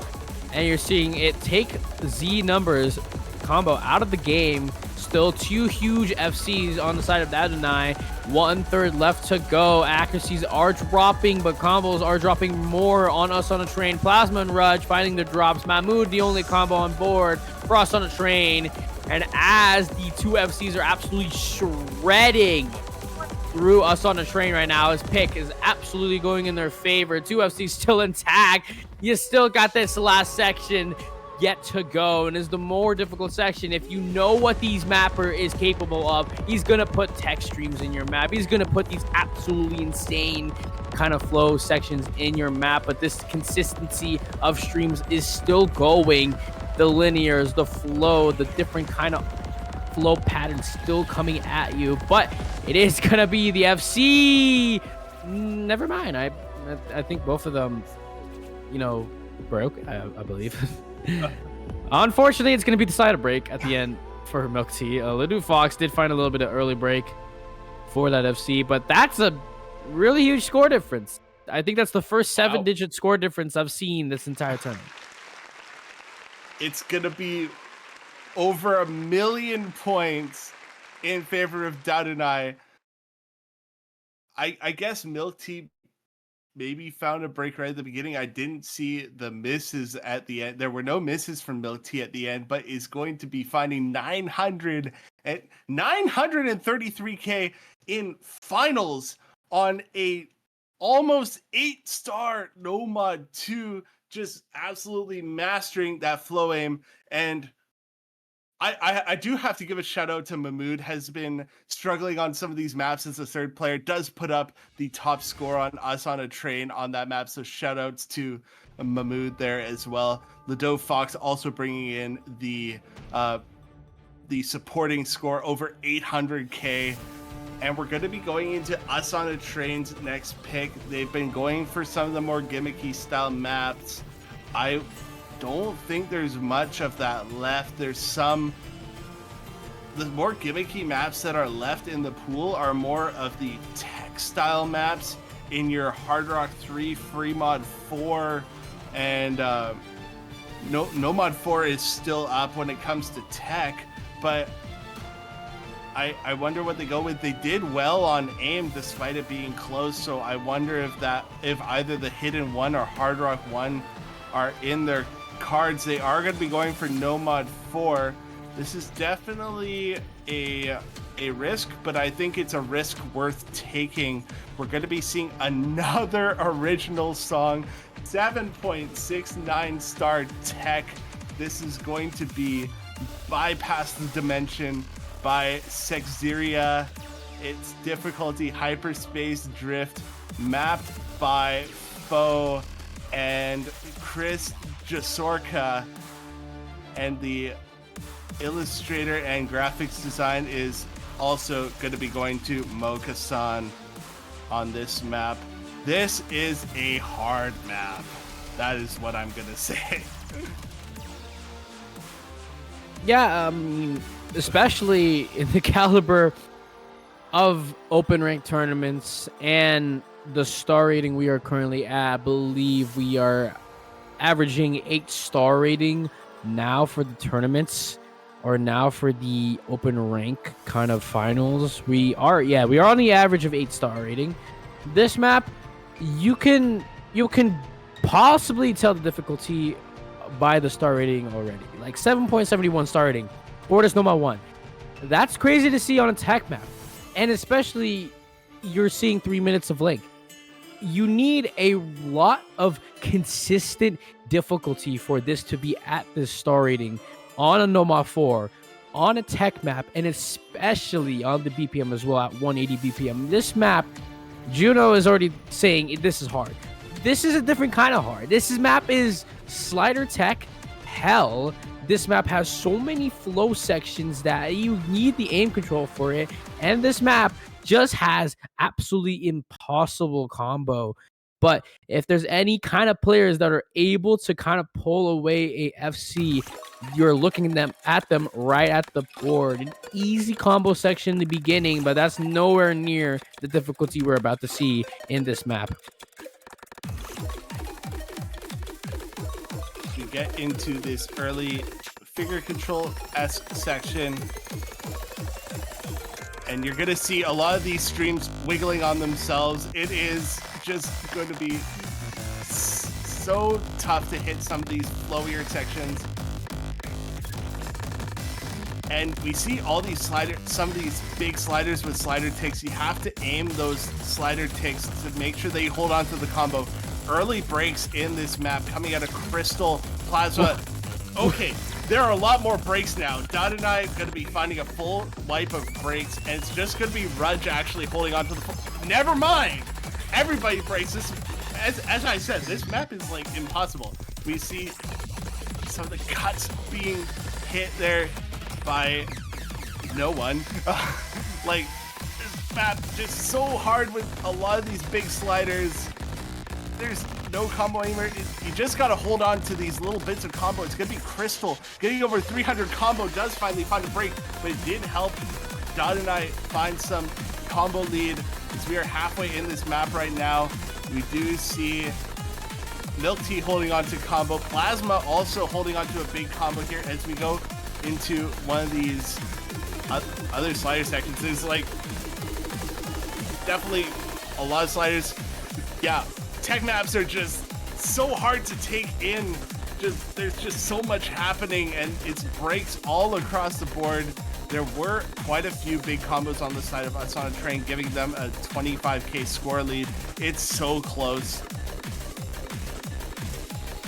and you're seeing it take Z Numbers combo out of the game. Still 2 huge FCs on the side of Dadunai, 1/3 left to go. Accuracies are dropping, but combos are dropping more on us on a train. Plasma and Rudge finding the drops. Mahmood the only combo on board for us on a train, and as the 2 FCs are absolutely shredding through us on a train right now, his pick is absolutely going in their favor. 2 FCs still intact. You still got this last section yet to go, and is the more difficult section. If you know what these mapper is capable of, he's gonna put tech streams in your map. He's gonna put these absolutely insane kind of flow sections in your map, but this consistency of streams is still going. The linears, the flow, the different kind of flow patterns still coming at you, but it is gonna be the FC. Never mind. I think both of them, you know, broke, I believe. Unfortunately, it's going to be the side of break at the end for Milk Tea. Lido Fox did find a little bit of early break for that FC, but that's a really huge score difference. I think that's the first 7-digit score difference I've seen this entire tournament. It's going to be over 1 million points in favor of Dadunai. I guess Milk Tea maybe found a break right at the beginning. I didn't see the misses at the end. There were no misses from Milk Tea at the end, but is going to be finding 933K in finals on a almost 8-star Nomad 2, just absolutely mastering that flow aim. And I do have to give a shout out to Mahmood. Has been struggling on some of these maps as a third player, does put up the top score on us on a train on that map. So shout outs to Mahmood there as well. Lido Fox also bringing in the supporting score over 800K. And we're going to be going into us on a train's next pick. They've been going for some of the more gimmicky style maps. I don't think there's much of that left. There's some, the more gimmicky maps that are left in the pool are more of the tech style maps in your Hard Rock 3, Free Mod 4, and no Mod 4 is still up when it comes to tech, but I wonder what they go with. They did well on aim despite it being close, so I wonder if either the Hidden 1 or Hard Rock 1 are in their cards. They are going to be going for no Mod 4. This is definitely a risk, but I think it's a risk worth taking. We're going to be seeing another original song, 7.69 star tech. This is going to be Bypass the Dimension by Sexeria. Its difficulty hyperspace drift, mapped by Foe and Chris Jasorka, and the illustrator and graphics design is also going to be going to Mocha-san on this map. This is a hard map. That is what I'm going to say. Yeah, especially in the caliber of open rank tournaments and the star rating we are currently at. I believe we are averaging 8 star rating now for the tournaments, or now for the open rank kind of finals. We are on the average of 8 star rating. This map, you can possibly tell the difficulty by the star rating already. Like 7.71 star rating for this Nomad 1. That's crazy to see on a tech map. And especially you're seeing 3 minutes of link. You need a lot of consistent difficulty for this to be at this star rating on a Nomad 4, on a tech map, and especially on the BPM as well at 180 BPM. This map, Juno is already saying this is hard. This is a different kind of hard. Map is slider tech hell. This map has so many flow sections that you need the aim control for it. And this map just has absolutely impossible combo. But if there's any kind of players that are able to kind of pull away a FC, you're looking at them right at the board. An easy combo section in the beginning, but that's nowhere near the difficulty we're about to see in this map. We get into this early figure control-esque section, and you're going to see a lot of these streams wiggling on themselves. It is just going to be so tough to hit some of these flowier sections. And we see all these some of these big sliders with slider ticks. You have to aim those slider ticks to make sure they hold on to the combo. Early breaks in this map coming out of Crystal, Plasma. Okay, there are a lot more breaks now. Dadunai going to be finding a full wipe of breaks, and it's just going to be Rudge actually holding on to the... Never mind! Everybody breaks this. As I said, this map is like impossible. We see some of the cuts being hit there by no one. Like, this map just so hard with a lot of these big sliders. There's no combo anywhere. You just gotta hold on to these little bits of combo. It's gonna be Crystal getting over 300 combo. Does finally find a break, but it did help Dadunai find some combo lead as we are halfway in this map right now. We do see Milk Tea holding on to combo. Plasma also holding on to a big combo here as we go into one of these other slider sections. There's like definitely a lot of sliders. Yeah, tech maps are just so hard to take in. There's just so much happening, and it's breaks all across the board. There were quite a few big combos on the side of Us on a Train, giving them a 25k score lead. It's so close.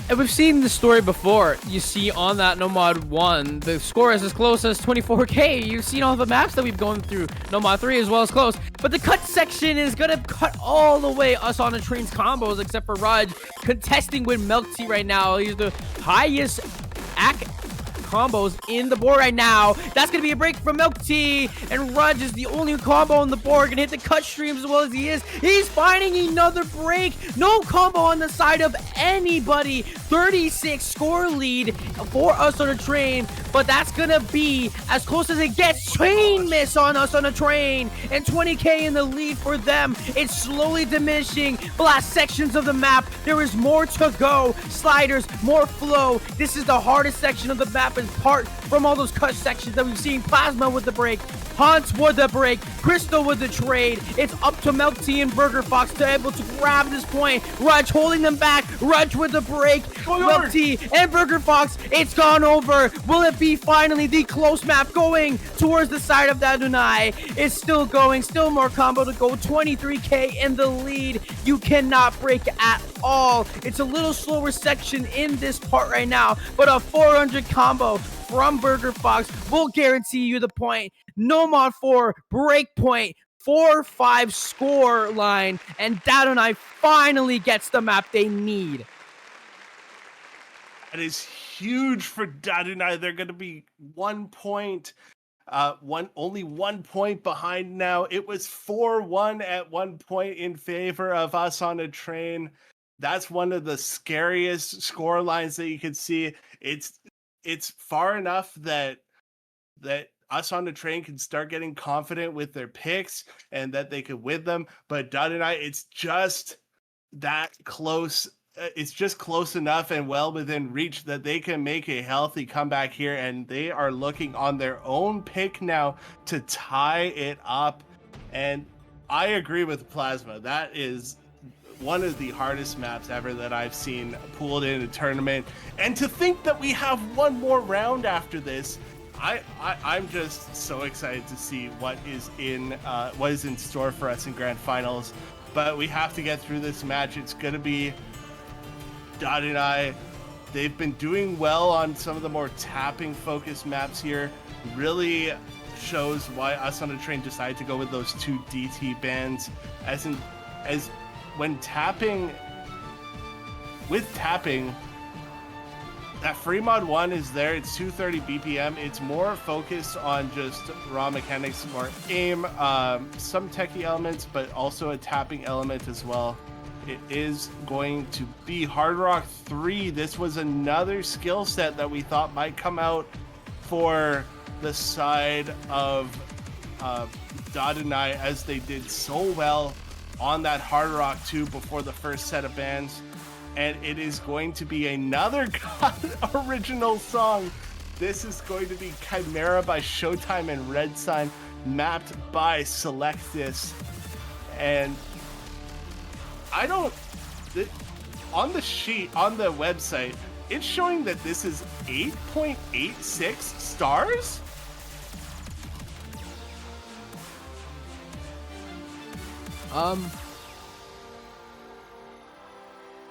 And we've seen the story before. You see on that Nomad 1, the score is as close as 24k. You've seen all the maps that we've gone through. Nomad 3 as well as close. But the cut section is going to cut all the way Us on a Train's combos, except for Raj contesting with Milk Tea right now. He's the highest combos in the board right now. That's gonna be a break from Milk Tea, and Rudge is the only combo on the board. Gonna hit the cut streams as well as he is. He's finding another break. No combo on the side of anybody. 36 score lead for Us on a Train, but that's gonna be as close as it gets. Chain miss on Us on a Train, and 20k in the lead for them. It's slowly diminishing. The last sections of the map, there is more to go. Sliders, more flow. This is the hardest section of the map, apart from all those cut sections that we've seen. Plasma with the break. Hans with the break. Crystal with the trade. It's up to Melty and Burger Fox to able to grab this point. Rudge holding them back. Rudge with the break. Melty and Burger Fox. It's gone over. Will it be finally the close map going towards the side of Dadunai? It's still going. Still more combo to go. 23k in the lead. You cannot break at all. It's a little slower section in this part right now, but a 400 combo from Burger Fox will guarantee you the point. No mod 4 break point, 4-5 score line, and Dadunai finally gets the map they need. That is huge for Dadunai. They're going to be 1 point. Only 1 point behind now. It was 4-1 at one point in favor of Us on a Train. That's one of the scariest score lines that you could see. It's far enough that Us on the Train can start getting confident with their picks and that they could win them. But Dadunai, it's just that close. It's just close enough and well within reach that they can make a healthy comeback here, and they are looking on their own pick now to tie it up. And I agree with Plasma. That is one of the hardest maps ever that I've seen pooled in a tournament. And to think that we have one more round after this, I'm just so excited to see what is in store for us in grand finals. But we have to get through this match. It's gonna be Dadunai. They've been doing well on some of the more tapping focused maps here. Really shows why Us on a Train decided to go with those 2 DT bands. As when tapping, that free mod 1 is there. It's 230 BPM. It's more focused on just raw mechanics, more aim, some techie elements, but also a tapping element as well. It is going to be Hard Rock 3. This was another skill set that we thought might come out for the side of Dadunai, as they did so well on that Hard Rock 2 before the first set of bans. And it is going to be another original song. This is going to be Chimera by Showtime and Red Sign, mapped by Selectus. And on the sheet, on the website, it's showing that this is 8.86 stars?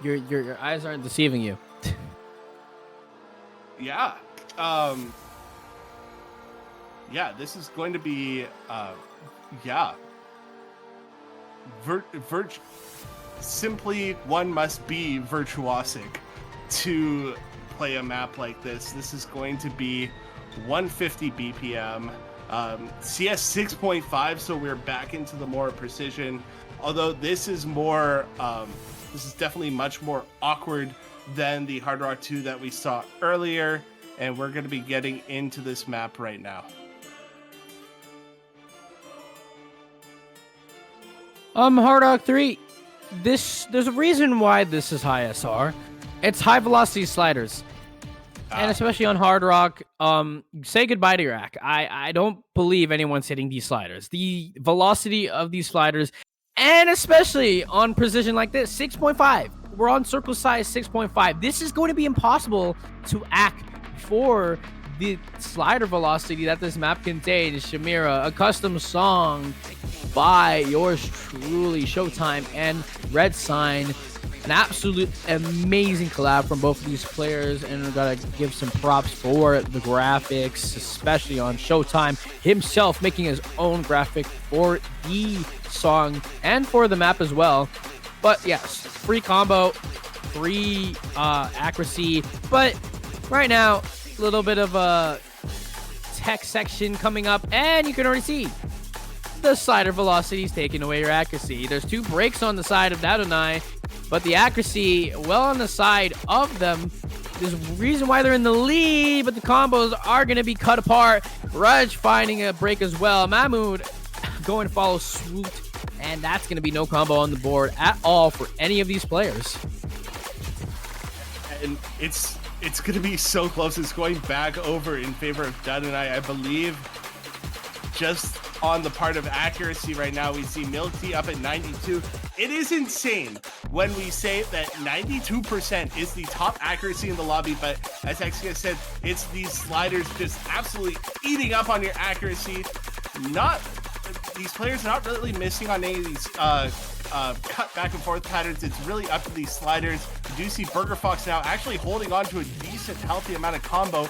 Your eyes aren't deceiving you. Yeah. Yeah, this is going to be, simply one must be virtuosic to play a map like this. This is going to be 150 BPM, CS 6.5, so we're back into the more precision. Although this is more, this is definitely much more awkward than the Hard Rock 2 that we saw earlier, and we're going to be getting into this map right now. Hard Rock 3. There's a reason why this is high SR. It's high velocity sliders. And especially on Hard Rock, say goodbye to your rack. I don't believe anyone's hitting these sliders. The velocity of these sliders, and especially on precision like this, 6.5. We're on circle size 6.5. This is going to be impossible to act for the slider velocity that this map contains. Shamira, a custom song by yours truly, Showtime and Red Sign. An absolute amazing collab from both of these players, and we gotta give some props for the graphics, especially on Showtime himself making his own graphic for the song and for the map as well. But yes, free combo, free accuracy, but right now a little bit of a tech section coming up, and you can already see the slider velocity is taking away your accuracy. There's 2 breaks on the side of Dadunai, but the accuracy well on the side of them. There's a reason why they're in the lead, but the combos are going to be cut apart. Rudge finding a break as well. Mahmood going to follow suit, and that's going to be no combo on the board at all for any of these players. And it's going to be so close. It's going back over in favor of Dadunai. I believe just on the part of accuracy right now. We see Milk Tea up at 92. It is insane when we say that 92% is the top accuracy in the lobby, but as XK said, it's these sliders just absolutely eating up on your accuracy. These players are not really missing on any of these cut back and forth patterns. It's really up to these sliders. We do see Burger Fox now actually holding on to a decent, healthy amount of combo,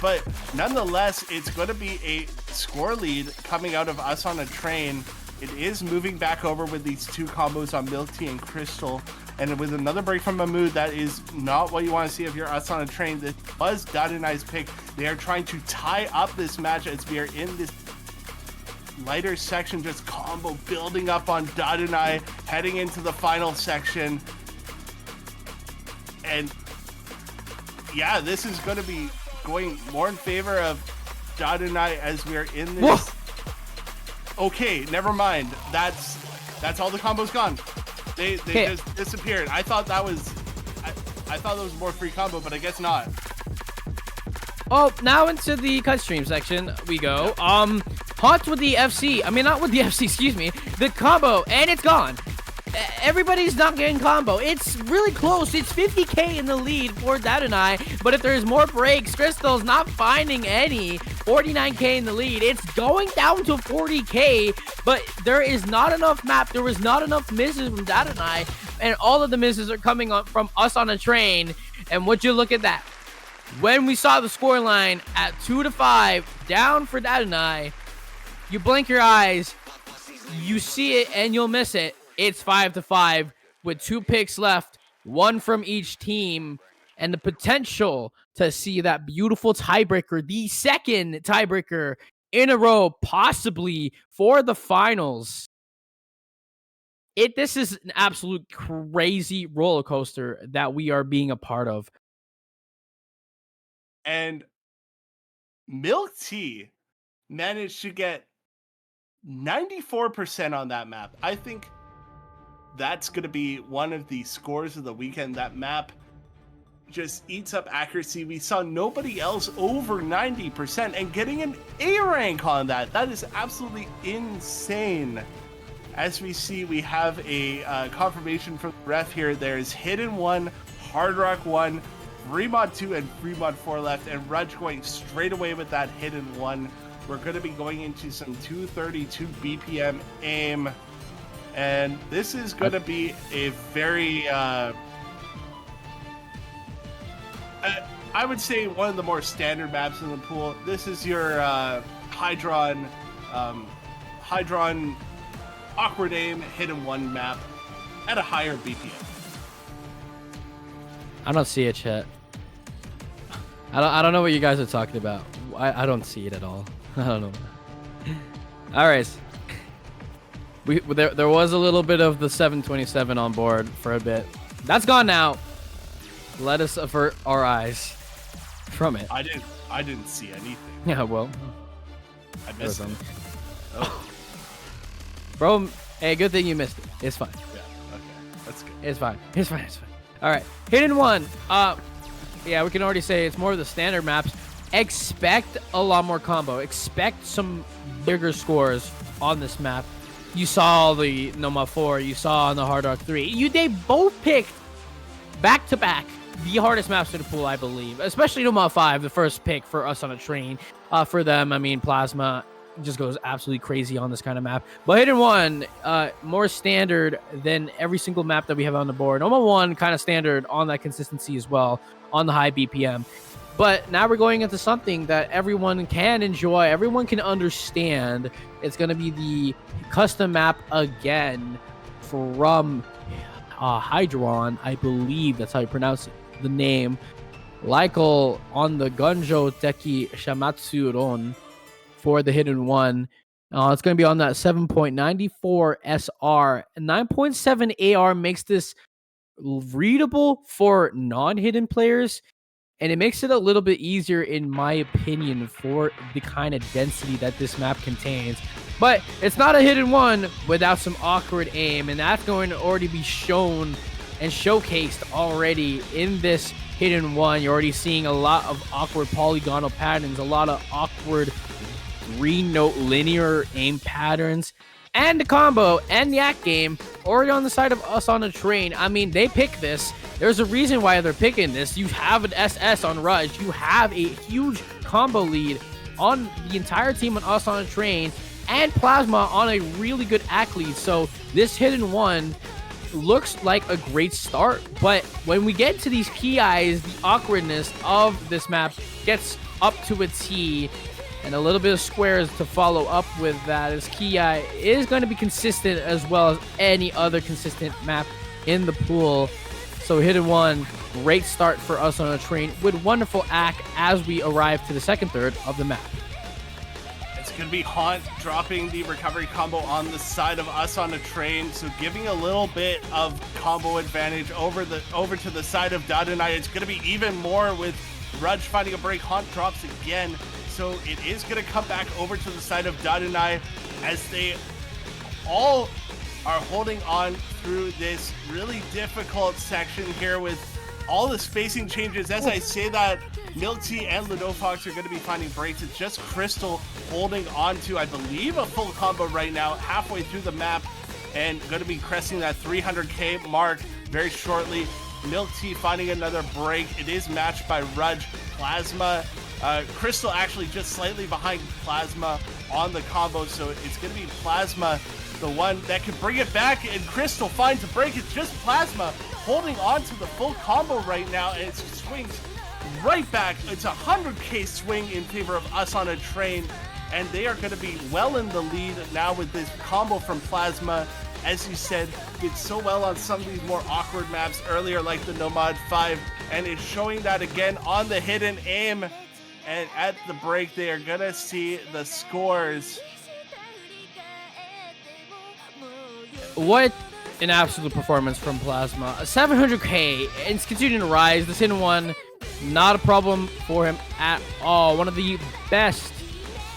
but nonetheless, it's going to be a score lead coming out of Us on a Train. It is moving back over with these two combos on Milk Tea and Crystal. And with another break from Mahmood, that is not what you want to see if you're Us on a Train. This was Dadunai's pick. They are trying to tie up this match as we are in this lighter section, just combo building up on Dadunai, heading into the final section. And yeah, this is going to be going more in favor of Dadunai as we are in this. Whoa. Okay, never mind. That's all the combos gone. They just disappeared. I thought that was a more free combo, but I guess not. Oh, now into the cut stream section we go. Hot with the FC. I mean, not with the FC, excuse me. The combo, and it's gone. Everybody's not getting combo. It's really close. It's 50k in the lead for Dadunai, but if there's more breaks, Crystal's not finding any. 49k in the lead. It's going down to 40k, but there is not enough map. There was not enough misses from Dadunai, and all of the misses are coming up from Us on a Train. And would you look at that? When we saw the scoreline at 2-5 down for Dadunai, you blink your eyes, you see it, and you'll miss it. It's 5-5 with 2 picks left, 1 from each team, and the potential to see that beautiful tiebreaker, the second tiebreaker in a row, possibly for the finals. This is an absolute crazy roller coaster that we are being a part of. And Milk Tea managed to get 94% on that map. I think that's going to be one of the scores of the weekend. That map just eats up accuracy. We saw nobody else over 90% and getting an A rank on that. That is absolutely insane. As we see, we have a confirmation from the ref here. There's Hidden 1, Hard Rock 1, Fremont 2, and Fremont 4 left, and Rudge going straight away with that Hidden 1. We're going to be going into some 232 BPM aim, and this is going to be a very, I would say one of the more standard maps in the pool. This is your Hydron awkward aim Hidden 1 map at a higher BPM. I don't see it, chat. I don't know what you guys are talking about. I don't see it at all. I don't know. All right. There was a little bit of the 727 on board for a bit. That's gone now. Let us avert our eyes from it. I didn't see anything. Yeah, well. I missed it. Oh. Bro, hey, good thing you missed it. It's fine. Yeah, okay. That's good. It's fine. It's fine. It's fine. All right. Hidden 1. Yeah, we can already say it's more of the standard maps. Expect a lot more combo. Expect some bigger scores on this map. You saw the Noma 4. You saw on the Hard Rock 3. They both picked back-to-back the hardest maps in the pool, I believe. Especially Noma 5, the first pick for Us on a Train. For them, I mean, Plasma just goes absolutely crazy on this kind of map. But Hidden 1, more standard than every single map that we have on the board. Noma 1, kind of standard on that consistency as well, on the high BPM. But now we're going into something that everyone can enjoy, everyone can understand. It's going to be the custom map again from Hydron, I believe that's how you pronounce it, the name. Lycal on the Gunjo Teki Shamatsu Ron for the Hidden 1. It's going to be on that 7.94 SR. 9.7 AR makes this readable for non-hidden players, and it makes it a little bit easier, in my opinion, for the kind of density that this map contains. But it's not a Hidden 1 without some awkward aim, and that's going to already be shown and showcased already in this Hidden 1. You're already seeing a lot of awkward polygonal patterns, a lot of awkward 3-note linear aim patterns, and the combo and the act game already on the side of us on the train. I mean, they pick this. There's a reason why they're picking this. You have an SS on Rudge. You have a huge combo lead on the entire team on us on a train, and Plasma on a really good act lead. So this hidden one looks like a great start, but when we get to these PIs, the awkwardness of this map gets up to a T, and a little bit of squares to follow up with that, as Ki is going to be consistent as well as any other consistent map in the pool. So hidden one, great start for us on a train with wonderful act as we arrive to the second third of the map. It's going to be Haunt dropping the recovery combo on the side of us on a train, so giving a little bit of combo advantage over to the side of Dadunai. It's going to be even more with Rudge finding a break. Haunt drops again, so it is going to come back over to the side of Dadunai as they all are holding on through this really difficult section here with all the spacing changes. As I say that, Milk Tea and Ludofox are going to be finding breaks. It's just Crystal holding on to, I believe, a full combo right now, halfway through the map, and going to be cresting that 300k mark very shortly. Milk Tea finding another break. It is matched by Rudge. Plasma, Crystal actually just slightly behind Plasma on the combo, so it's going to be Plasma, the one that can bring it back, and Crystal finds a break. It's just Plasma holding on to the full combo right now, and it swings right back. It's a 100k swing in favor of us on a train, and they are going to be well in the lead now with this combo from Plasma. As you said, did so well on some of these more awkward maps earlier, like the Nomad 5, and is showing that again on the hidden aim. And at the break, they are going to see the scores. What an absolute performance from Plasma. 700k, and it's continuing to rise. This hidden one, not a problem for him at all. One of the best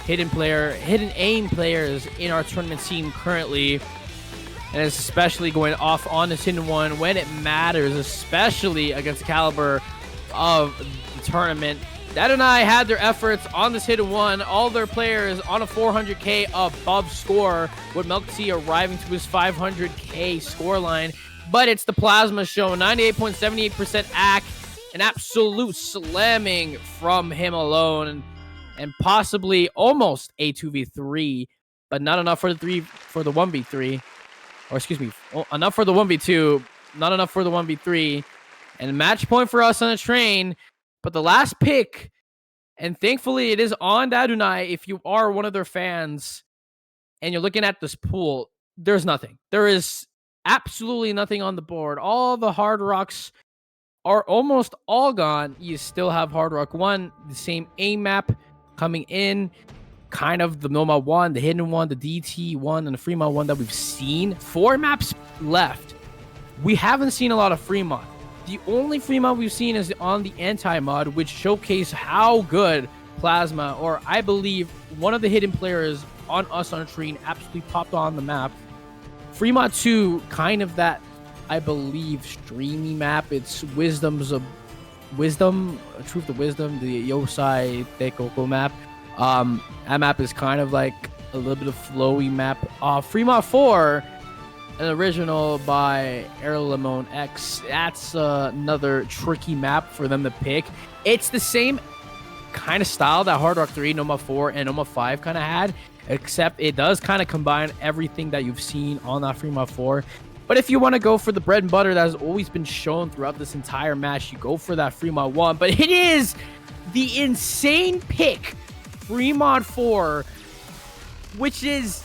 hidden aim players in our tournament scene currently, and it's especially going off on this hidden one when it matters, especially against the caliber of the tournament. Dadunai had their efforts on this hidden one, all their players on a 400k above score, with Milk Tea arriving to his 500k scoreline. But it's the Plasma show, 98.78% act, an absolute slamming from him alone, and possibly almost a 2v3, but not enough for the 1v3. Or excuse me, enough for the 1v2, not enough for the 1v3. And match point for us on the train. But the last pick, and thankfully it is on Dadunai, if you are one of their fans and you're looking at this pool, there's nothing. There is absolutely nothing on the board. All the Hard Rocks are almost all gone. You still have Hard Rock 1, the same aim map coming in, kind of the Nomad 1, the hidden one, the DT 1, and the Fremont 1 that we've seen. 4 maps left. We haven't seen a lot of Fremont. The only Fremont we've seen is on the anti-mod, which showcase how good Plasma, or I believe one of the hidden players on us on a train, absolutely popped on the map. Fremont 2, kind of that, I believe, streamy map. It's Truth of Wisdom, the Yosai Teikoko map. That map is kind of like a little bit of flowy map. Fremont 4, an original by Air Limon X. That's another tricky map for them to pick. It's the same kind of style that Hard Rock 3, Noma 4, and Noma 5 kind of had, except it does kind of combine everything that you've seen on that Fremont 4. But if you want to go for the bread and butter that has always been shown throughout this entire match, you go for that Fremont 1. But it is the insane pick, Fremont 4, which is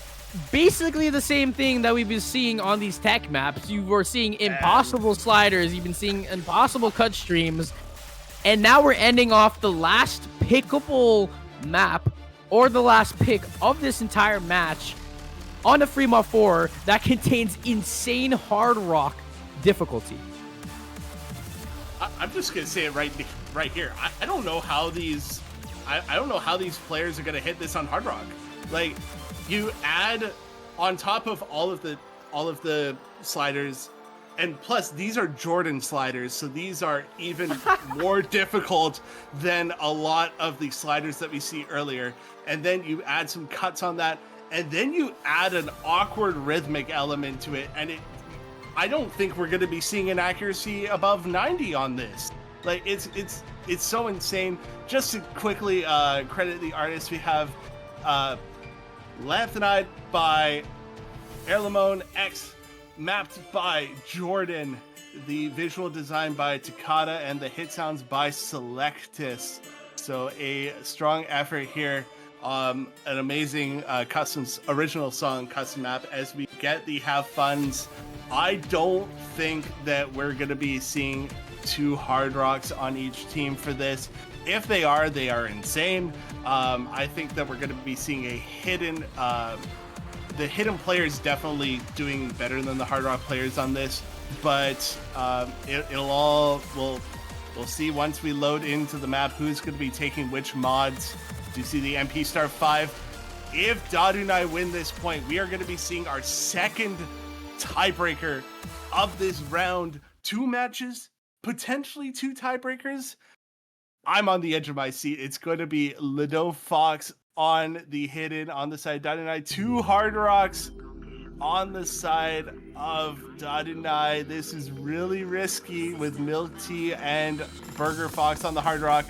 basically the same thing that we've been seeing on these tech maps. You were seeing impossible sliders, you've been seeing impossible cut streams, and now we're ending off the last pickable map, or the last pick of this entire match, on the Fremont 4 that contains insane Hard Rock difficulty. I'm just gonna say it right here. I don't know how these players are gonna hit this on Hard Rock. Like, you add on top of all of the sliders, And plus, these are Jordan sliders, so these are even more difficult than a lot of the sliders that we see earlier. And then you add some cuts on that, and then you add an awkward rhythmic element to it, and I don't think we're going to be seeing an accuracy above 90 on this. Like, it's so insane. Just to quickly credit the artist, we have Lanthanide by Airlamone X, mapped by Jordan, the visual design by Takata, and the hit sounds by Selectus. So a strong effort here. An amazing original song custom map as we get the have funs. I don't think that we're going to be seeing 2 hard rocks on each team for this. If they are insane. I think that we're going to be seeing a hidden the hidden players definitely doing better than the hard rock players on this, but we'll see once we load into the map who's going to be taking which mods. Do you see the MP Star 5? If Dadunai win this point, we are going to be seeing our second tiebreaker of this round. 2 matches, potentially 2 tiebreakers. I'm on the edge of my seat. It's going to be Lido Fox on the hidden on the side of Dadunai, 2 hard rocks on the side of Dadunai. This is really risky with Milk Tea and Burger Fox on the hard rock.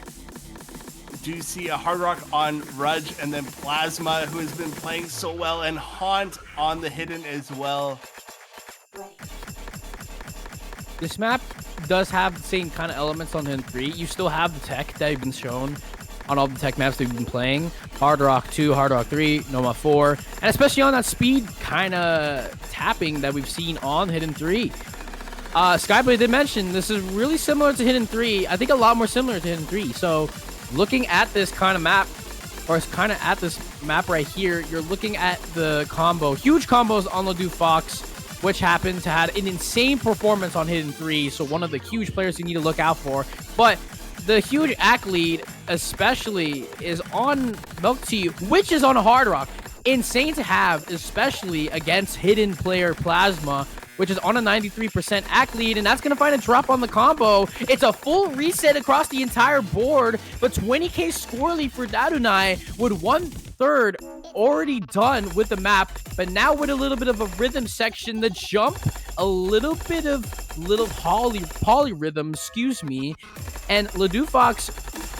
Do you see a hard rock on Rudge, and then Plasma, who has been playing so well, and Haunt on the hidden as well. This map does have the same kind of elements on Hidden 3. You still have the tech that you've been shown on all the tech maps that we've been playing. Hard Rock 2, Hard Rock 3, Noma 4, and especially on that speed kind of tapping that we've seen on Hidden 3. Skyblade did mention this is really similar to Hidden 3. I think a lot more similar to Hidden 3. So looking at this kind of map, or kind of at this map right here, you're looking at the combo. Huge combos on Ledoux Fox, which happened to have an insane performance on Hidden 3. So one of the huge players you need to look out for. But the huge ACK lead, especially, is on Milk Tea, which is on a hard rock. Insane to have, especially against hidden player Plasma, which is on a 93% ACK lead, and that's going to find a drop on the combo. It's a full reset across the entire board, but 20k score lead for Dadunai with 1/3 already done with the map, but now with a little bit of a rhythm section, the jump, a little bit of polyrhythm, excuse me, and Ledoux Fox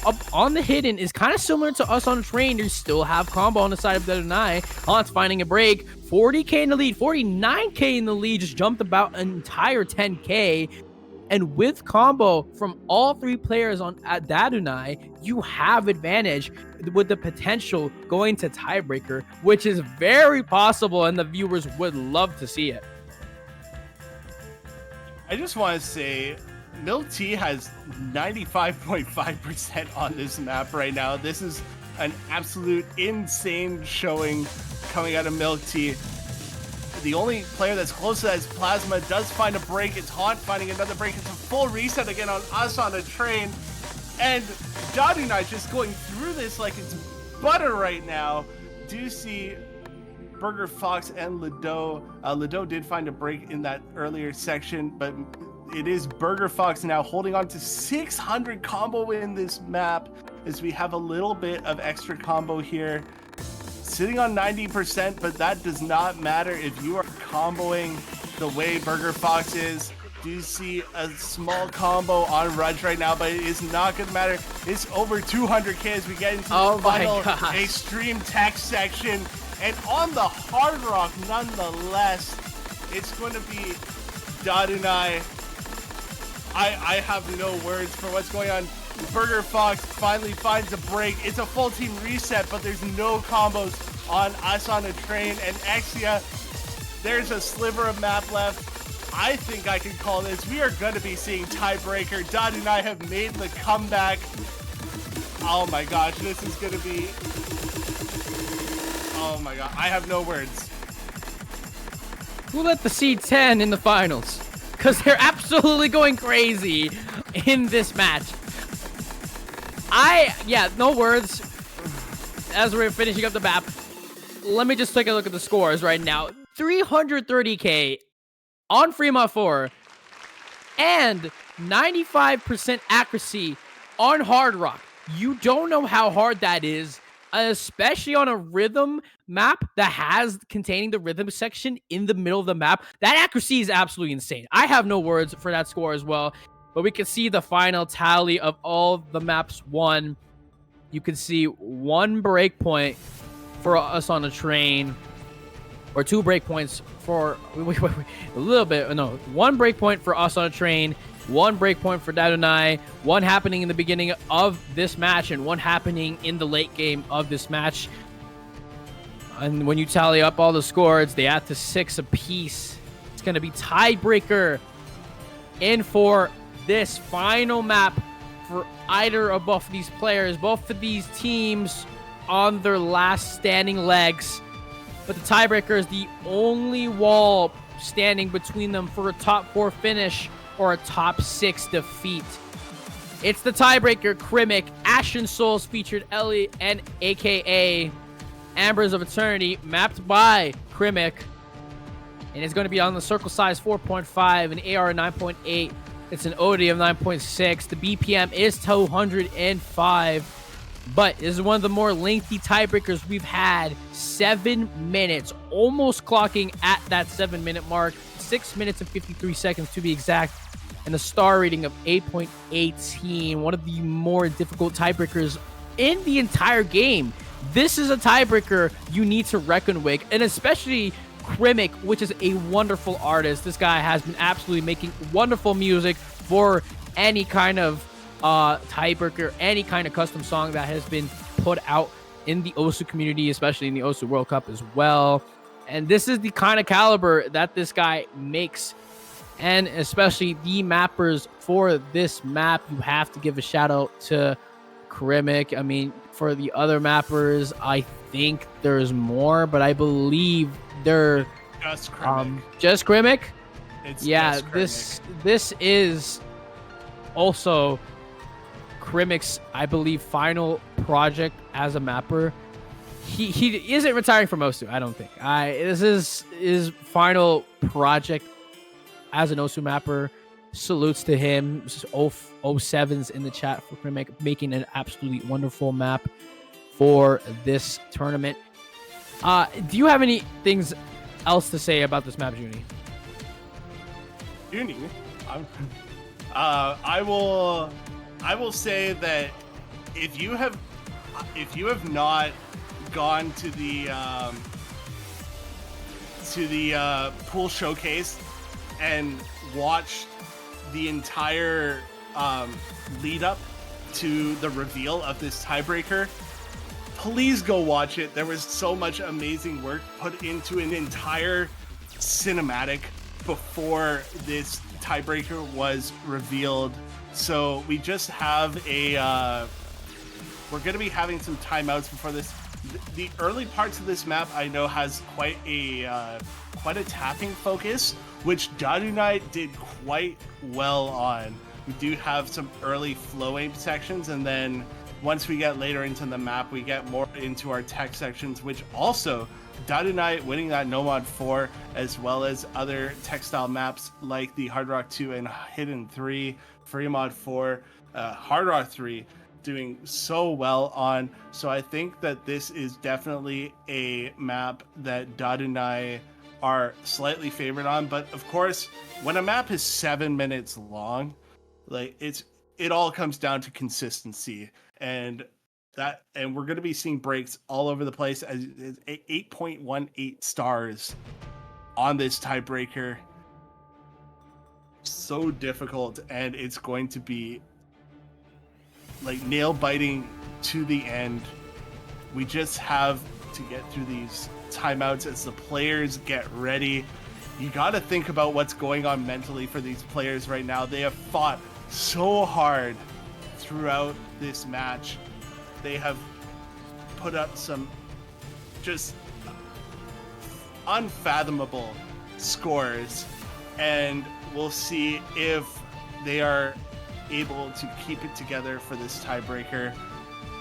up on the hidden is kind of similar to us on the train. You still have combo on the side of Dadunai. Haunt's finding a break. 40k in the lead, 49k in the lead, just jumped about an entire 10k. And with combo from all 3 players at Dadunai, you have advantage with the potential going to tiebreaker, which is very possible, and the viewers would love to see it. I just want to say, Milk Tea has 95.5% on this map right now. This is an absolute insane showing coming out of Milk Tea. The only player that's close to that is Plasma. Does find a break. It's Haunt finding another break. It's a full reset again on us on a train. And Dadunai just going through this like it's butter right now. Do you see Burger Fox and Lido? Lido did find a break in that earlier section, but it is Burger Fox now holding on to 600 combo in this map as we have a little bit of extra combo here. Sitting on 90%, but that does not matter if you are comboing the way Burger Fox is. Do you see a small combo on Rudge right now, but it is not going to matter. It's over 200k as we get into the final extreme tech section. And on the hard rock, nonetheless, it's going to be Dadunai. I have no words for what's going on. Burger Fox finally finds a break. It's a full team reset, but there's no combos on us on a train. And Exia, there's a sliver of map left. I think I can call this. We are going to be seeing tiebreaker. Dadunai have made the comeback. Oh my gosh, this is going to be... Oh my god, I have no words. Who let the C10 in the finals? Because they're absolutely going crazy in this match. No words. As we're finishing up the map, let me just take a look at the scores right now. 330k on Fremont 4 and 95% accuracy on Hard Rock. You don't know how hard that is, especially on a rhythm map that has containing the rhythm section in the middle of the map. That accuracy is absolutely insane. I have no words for that score as well, but we can see the final tally of all the maps won. You can see 1 breakpoint for us on a train, or 2 breakpoints for a little bit. No, 1 breakpoint for us on a train, 1 breakpoint for Dadunai, 1 happening in the beginning of this match, and 1 happening in the late game of this match. And when you tally up all the scores, they add to 6 apiece. It's going to be tiebreaker in for this final map for either of both of these players, both of these teams on their last standing legs. But the tiebreaker is the only wall standing between them for a top 4 finish or a top 6 defeat. It's the tiebreaker, Krimic, Ashen Souls featured Ellie and AKA Ambers of Eternity, mapped by Krimic. And it's going to be on the circle size 4.5, an AR 9.8. It's an OD of 9.6. The BPM is 205. But this is one of the more lengthy tiebreakers we've had. 7 minutes, almost clocking at that 7-minute mark. 6 minutes and 53 seconds to be exact. And a star rating of 8.18. One of the more difficult tiebreakers in the entire game. This is a tiebreaker you need to reckon with. And especially Krimic, which is a wonderful artist. This guy has been absolutely making wonderful music for any kind of tiebreaker, any kind of custom song that has been put out in the Osu community, especially in the Osu World Cup as well. And this is the kind of caliber that this guy makes. And especially the mappers for this map, you have to give a shout out to Krimic. I mean, for the other mappers, I think there's more, but I believe they're just Krimic. Just Krimic. Yeah, this is also Krimic's, I believe, final project as a mapper. He isn't retiring from Osu, I don't think. This is his final project as an Osu mapper. Salutes to him. 07s in the chat for Krimic, making an absolutely wonderful map for this tournament. Do you have any things else to say about this map, Junie? Junie? I will say that if you have not gone to the pool showcase and watched the entire lead up to the reveal of this tiebreaker, please go watch it. There was so much amazing work put into an entire cinematic before this tiebreaker was revealed. So we just have we're going to be having some timeouts before this. The early parts of this map I know has quite a tapping focus, which Dadunai did quite well on. We do have some early flowing sections, and then once we get later into the map, we get more into our tech sections, which also Dadunai winning that No Mod 4, as well as other textile maps like the Hard Rock 2 and Hidden 3, Free Mod 4, Hard Rock 3, doing so well on. So I think that this is definitely a map that Dadunai are slightly favored on. But of course, when a map is 7 minutes long, like it all comes down to consistency, and we're going to be seeing breaks all over the place. As 8.18 stars on this tiebreaker, so difficult, and it's going to be like nail biting to the end. We just have to get through these timeouts as the players get ready. You got to think about what's going on mentally for these players right now. They have fought so hard throughout this match. They have put up some just unfathomable scores, and we'll see if they are able to keep it together for this tiebreaker.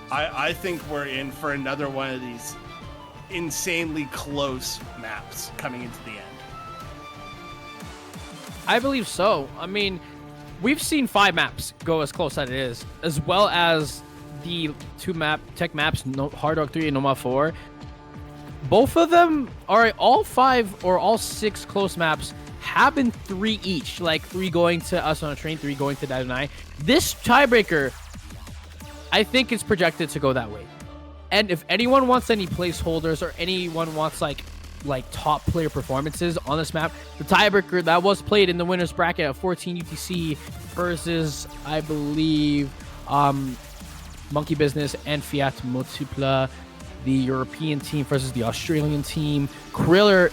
I think we're in for another one of these insanely close maps coming into the end. I believe so. I mean, we've seen 5 maps go as close as it is, as well as the 2 tech maps, Hard Rock 3 and Noma 4. Both of them are all 5 or all 6 close maps have been 3 each, like 3 going to Us on a Train, 3 going to Dadunai. This tiebreaker, I think it's projected to go that way. And if anyone wants any placeholders or anyone wants like top player performances on this map, the tiebreaker that was played in the winners bracket at 14 UTC versus, I believe, Monkey Business and Fiat Multipla, the European team versus the Australian team, Kriller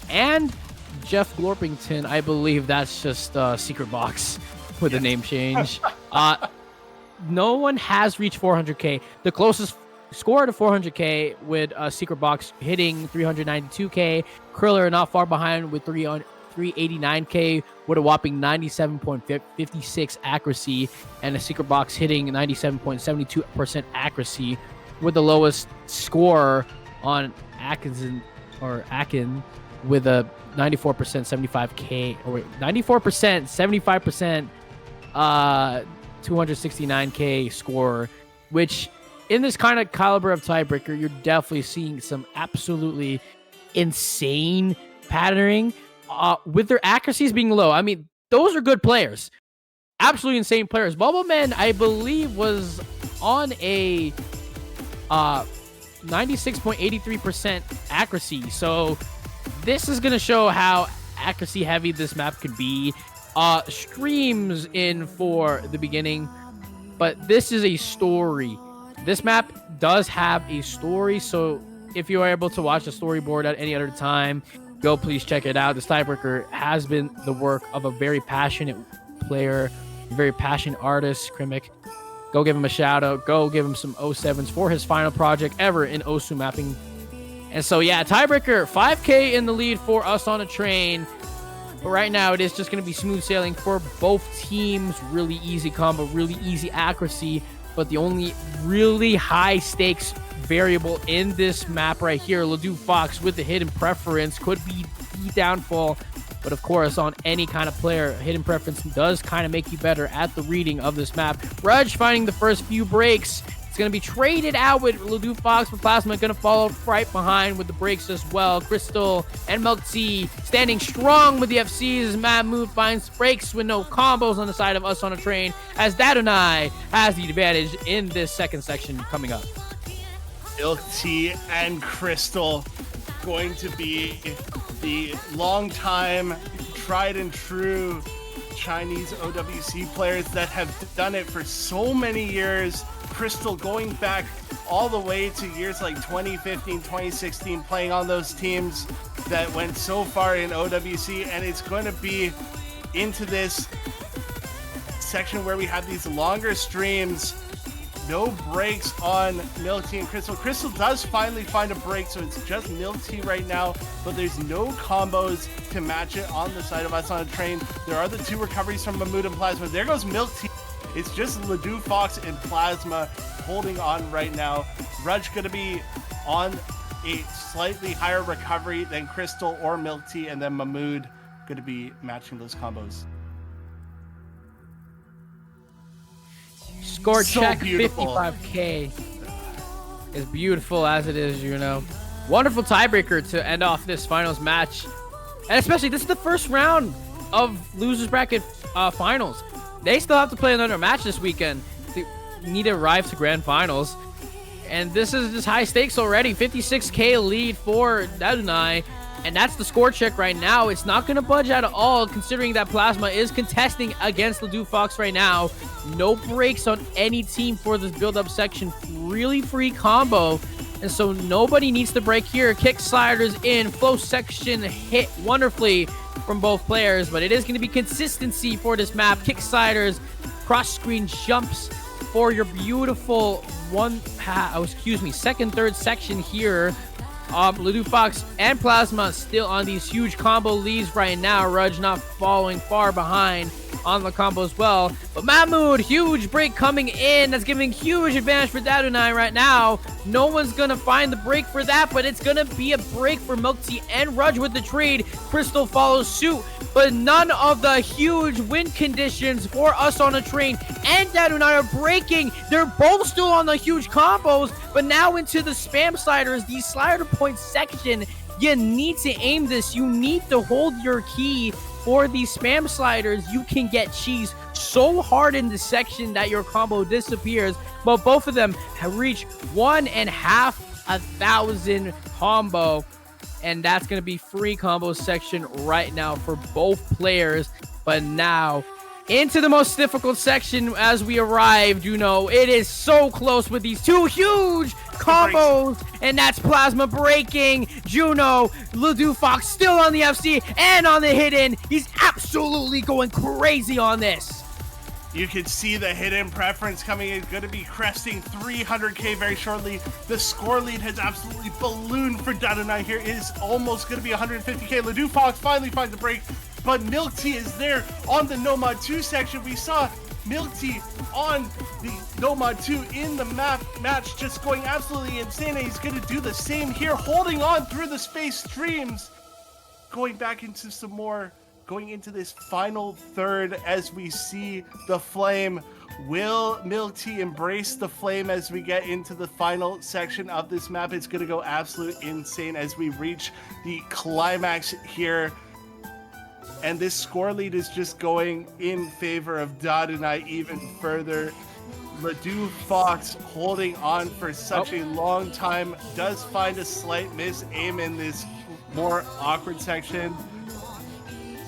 and Jeff Glorpington. I believe that's just a secret box with a name change. No one has reached 400k. The closest score to 400k with a secret box hitting 392k. Kriller not far behind with 389k with a whopping 97.56 accuracy, and a secret box hitting 97.72% accuracy with the lowest score on Akin with a 94% 75k, or wait, 94% 75% 269k score, which in this kind of caliber of tiebreaker, you're definitely seeing some absolutely insane patterning with their accuracies being low. I mean, those are good players, absolutely insane players. Bubbleman, I believe, was on a 96.83% accuracy, so this is going to show how accuracy heavy this map could be. Streams in for the beginning, but this is a story. This map does have a story, so if you are able to watch the storyboard at any other time, go please check it out. This tiebreaker has been the work of a very passionate player, a very passionate artist, Krimic. Go give him a shout out. Go give him some 07s for his final project ever in OSU mapping. And so yeah, tiebreaker, 5k in the lead for Us on a Train. But right now, it is just going to be smooth sailing for both teams. Really easy combo, really easy accuracy. But the only really high stakes variable in this map right here, Ledoux Fox with the hidden preference, could be the downfall. But of course, on any kind of player, hidden preference does kind of make you better at the reading of this map. Rudge finding the first few breaks. It's going to be traded out with Ledoux Fox, but Plasma going to follow right behind with the breaks as well. Crystal and Milk Tea standing strong with the FCs as Mad Move finds breaks with no combos on the side of Us on a Train, as Dadunai has the advantage in this second section coming up. Milk Tea and Crystal going to be the long-time, tried and true Chinese OWC players that have done it for so many years. Crystal going back all the way to years like 2015, 2016, playing on those teams that went so far in OWC, and it's going to be into this section where we have these longer streams. No breaks on Milk Tea and Crystal. Crystal does finally find a break, so it's just Milk Tea right now, but there's no combos to match it on the side of Us on a Train. There are the 2 recoveries from Mahmood and Plasma. There goes Milk Tea. It's just Ledoux Fox and Plasma holding on right now. Rudge going to be on a slightly higher recovery than Crystal or Milk Tea, and then Mahmood going to be matching those combos. Score So check beautiful. 55k. As beautiful as it is, you know. Wonderful tiebreaker to end off this finals match. And especially, this is the first round of losers bracket finals. They still have to play another match this weekend to need to arrive to grand finals. And this is just high stakes already. 56k lead for Dadunai. And that's the score check right now. It's not going to budge at all, considering that Plasma is contesting against Ledoux Fox right now. No breaks on any team for this build-up section. Really free combo. And so nobody needs to break here. Kick sliders in. Flow section hit wonderfully from both players. But it is going to be consistency for this map. Kick sliders, cross-screen jumps for your beautiful second, third section here. Ludu Fox and Plasma still on these huge combo leads right now. Rudge not following far behind on the combo as well. But Mahmood, huge break coming in. That's giving huge advantage for Dadunai right now. No one's going to find the break for that, but it's going to be a break for Milk Tea and Rudge with the trade. Crystal follows suit, but none of the huge win conditions for us on a train and Dadunai are breaking. They're both still on the huge combos, but now into the spam sliders, the slider point section. You need to aim this. You need to hold your key for these spam sliders. You can get cheese so hard in this section that your combo disappears. But both of them have reached 1,500 combo. And that's going to be free combo section right now for both players. But now into the most difficult section as we arrived. You know, it is so close with these two huge combos, and that's Plasma breaking. Juno, Ludu Fox still on the FC and on the hidden. He's absolutely going crazy on this. You can see the hidden preference coming in, going to be cresting 300k very shortly. The score lead has absolutely ballooned for Dadunai here. It is almost going to be 150k. Ludu Fox finally finds a break, but Milk Tea is there on the Nomad 2 section. We saw Milk Tea on the Nomad 2 in the match just going absolutely insane, and he's going to do the same here, holding on through the space streams. Going back into some more, going into this final third as we see the flame. Will Milk Tea embrace the flame as we get into the final section of this map? It's going to go absolute insane as we reach the climax here. And this score lead is just going in favor of Dadunai even further. Ludu Fox holding on for such a long time, does find a slight miss aim in this more awkward section.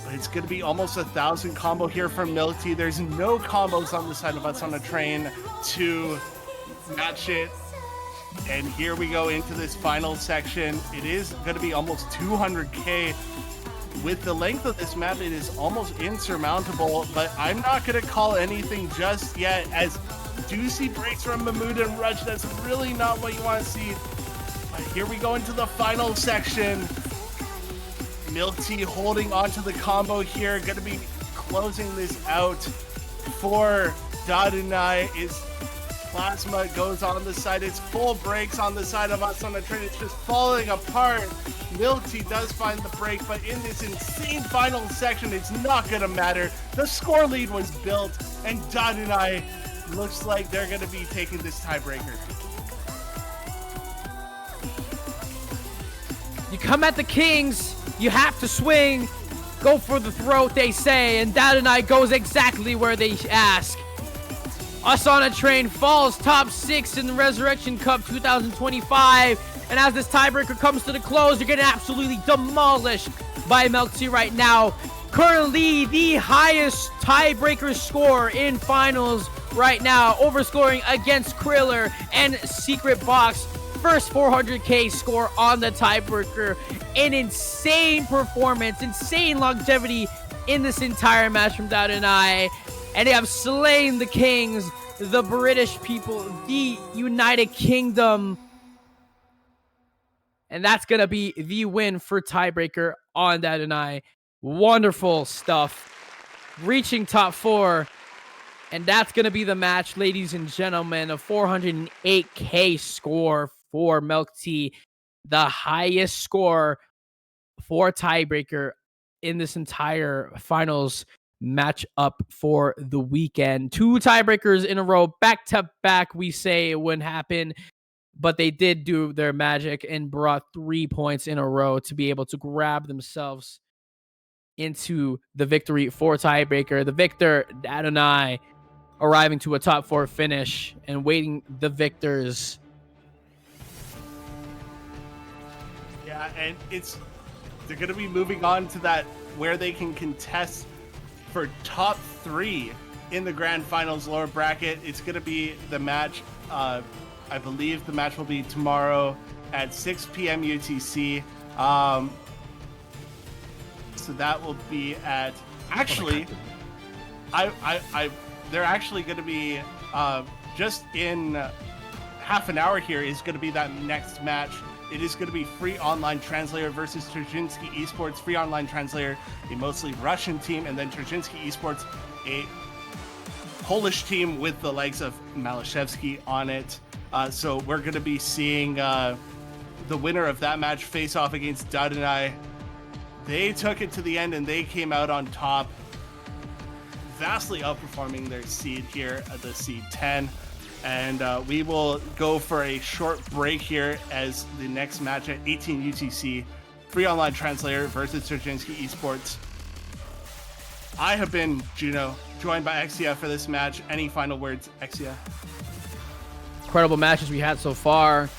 But it's going to be almost 1,000 combo here from Milk Tea. There's no combos on the side of us on a train to match it. And here we go into this final section. It is going to be almost 200k. With the length of this map, it is almost insurmountable, but I'm not going to call anything just yet, as juicy breaks from Mahmood and Rudge. That's really not what you want to see. But here we go into the final section. Milk Tea holding onto the combo here, going to be closing this out for Dadunai. Is Plasma goes on the side. It's full breaks on the side of us on the train. It's just falling apart. Milk Tea does find the break, but in this insane final section, it's not going to matter. The score lead was built, and Dadunai looks like they're going to be taking this tiebreaker. You come at the Kings, you have to swing. Go for the throat, they say, and Dadunai goes exactly where they ask. Us on a Train falls top 6 in the Resurrection Cup 2025. And as this tiebreaker comes to the close, you're getting absolutely demolished by Milk Tea right now. Currently, the highest tiebreaker score in finals right now, overscoring against Kriller and Secret Box. First 400k score on the tiebreaker. An insane performance, insane longevity in this entire match from Dadunai. And they have slain the Kings, the British people, the United Kingdom. And that's going to be the win for tiebreaker on Dadunai. Wonderful stuff. Reaching top 4. And that's going to be the match, ladies and gentlemen. A 408k score for Milk Tea. The highest score for tiebreaker in this entire finals match up for the weekend. 2 tiebreakers in a row, back to back, we say it wouldn't happen. But they did do their magic and brought 3 points in a row to be able to grab themselves into the victory for tiebreaker. The victor, Dadunai, arriving to a top 4 finish and waiting the victors. Yeah, and they're going to be moving on to that where they can contest for top 3 in the grand finals lower bracket. It's going to be the match. I believe the match will be tomorrow at 6 p.m. UTC. So that will be at, actually, they're actually going to be just in half an hour here is going to be that next match It is going to be Free Online Translator versus Trzynski Esports. Free Online Translator, a mostly Russian team, and then Trzynski Esports, a Polish team with the likes of Malashevsky on it. So we're going to be seeing the winner of that match face off against Dadunai. They took it to the end and they came out on top, vastly outperforming their seed here at the seed 10. And we will go for a short break here as the next match at 18 UTC, Free Online Translator versus Trzynski Esports. I have been Juno, joined by Exia for this match. Any final words, Exia? Incredible matches we had so far.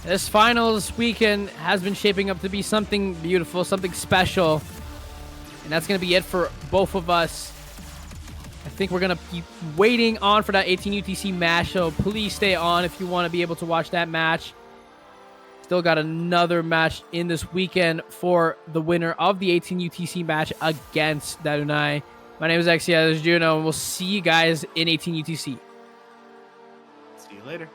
This finals weekend has been shaping up to be something beautiful, something special. And that's going to be it for both of us. I think we're going to be waiting on for that 18 UTC match, so please stay on if you want to be able to watch that match. Still got another match in this weekend for the winner of the 18 UTC match against Dadunai. My name is Exia, this is Juno, and we'll see you guys in 18 UTC. See you later.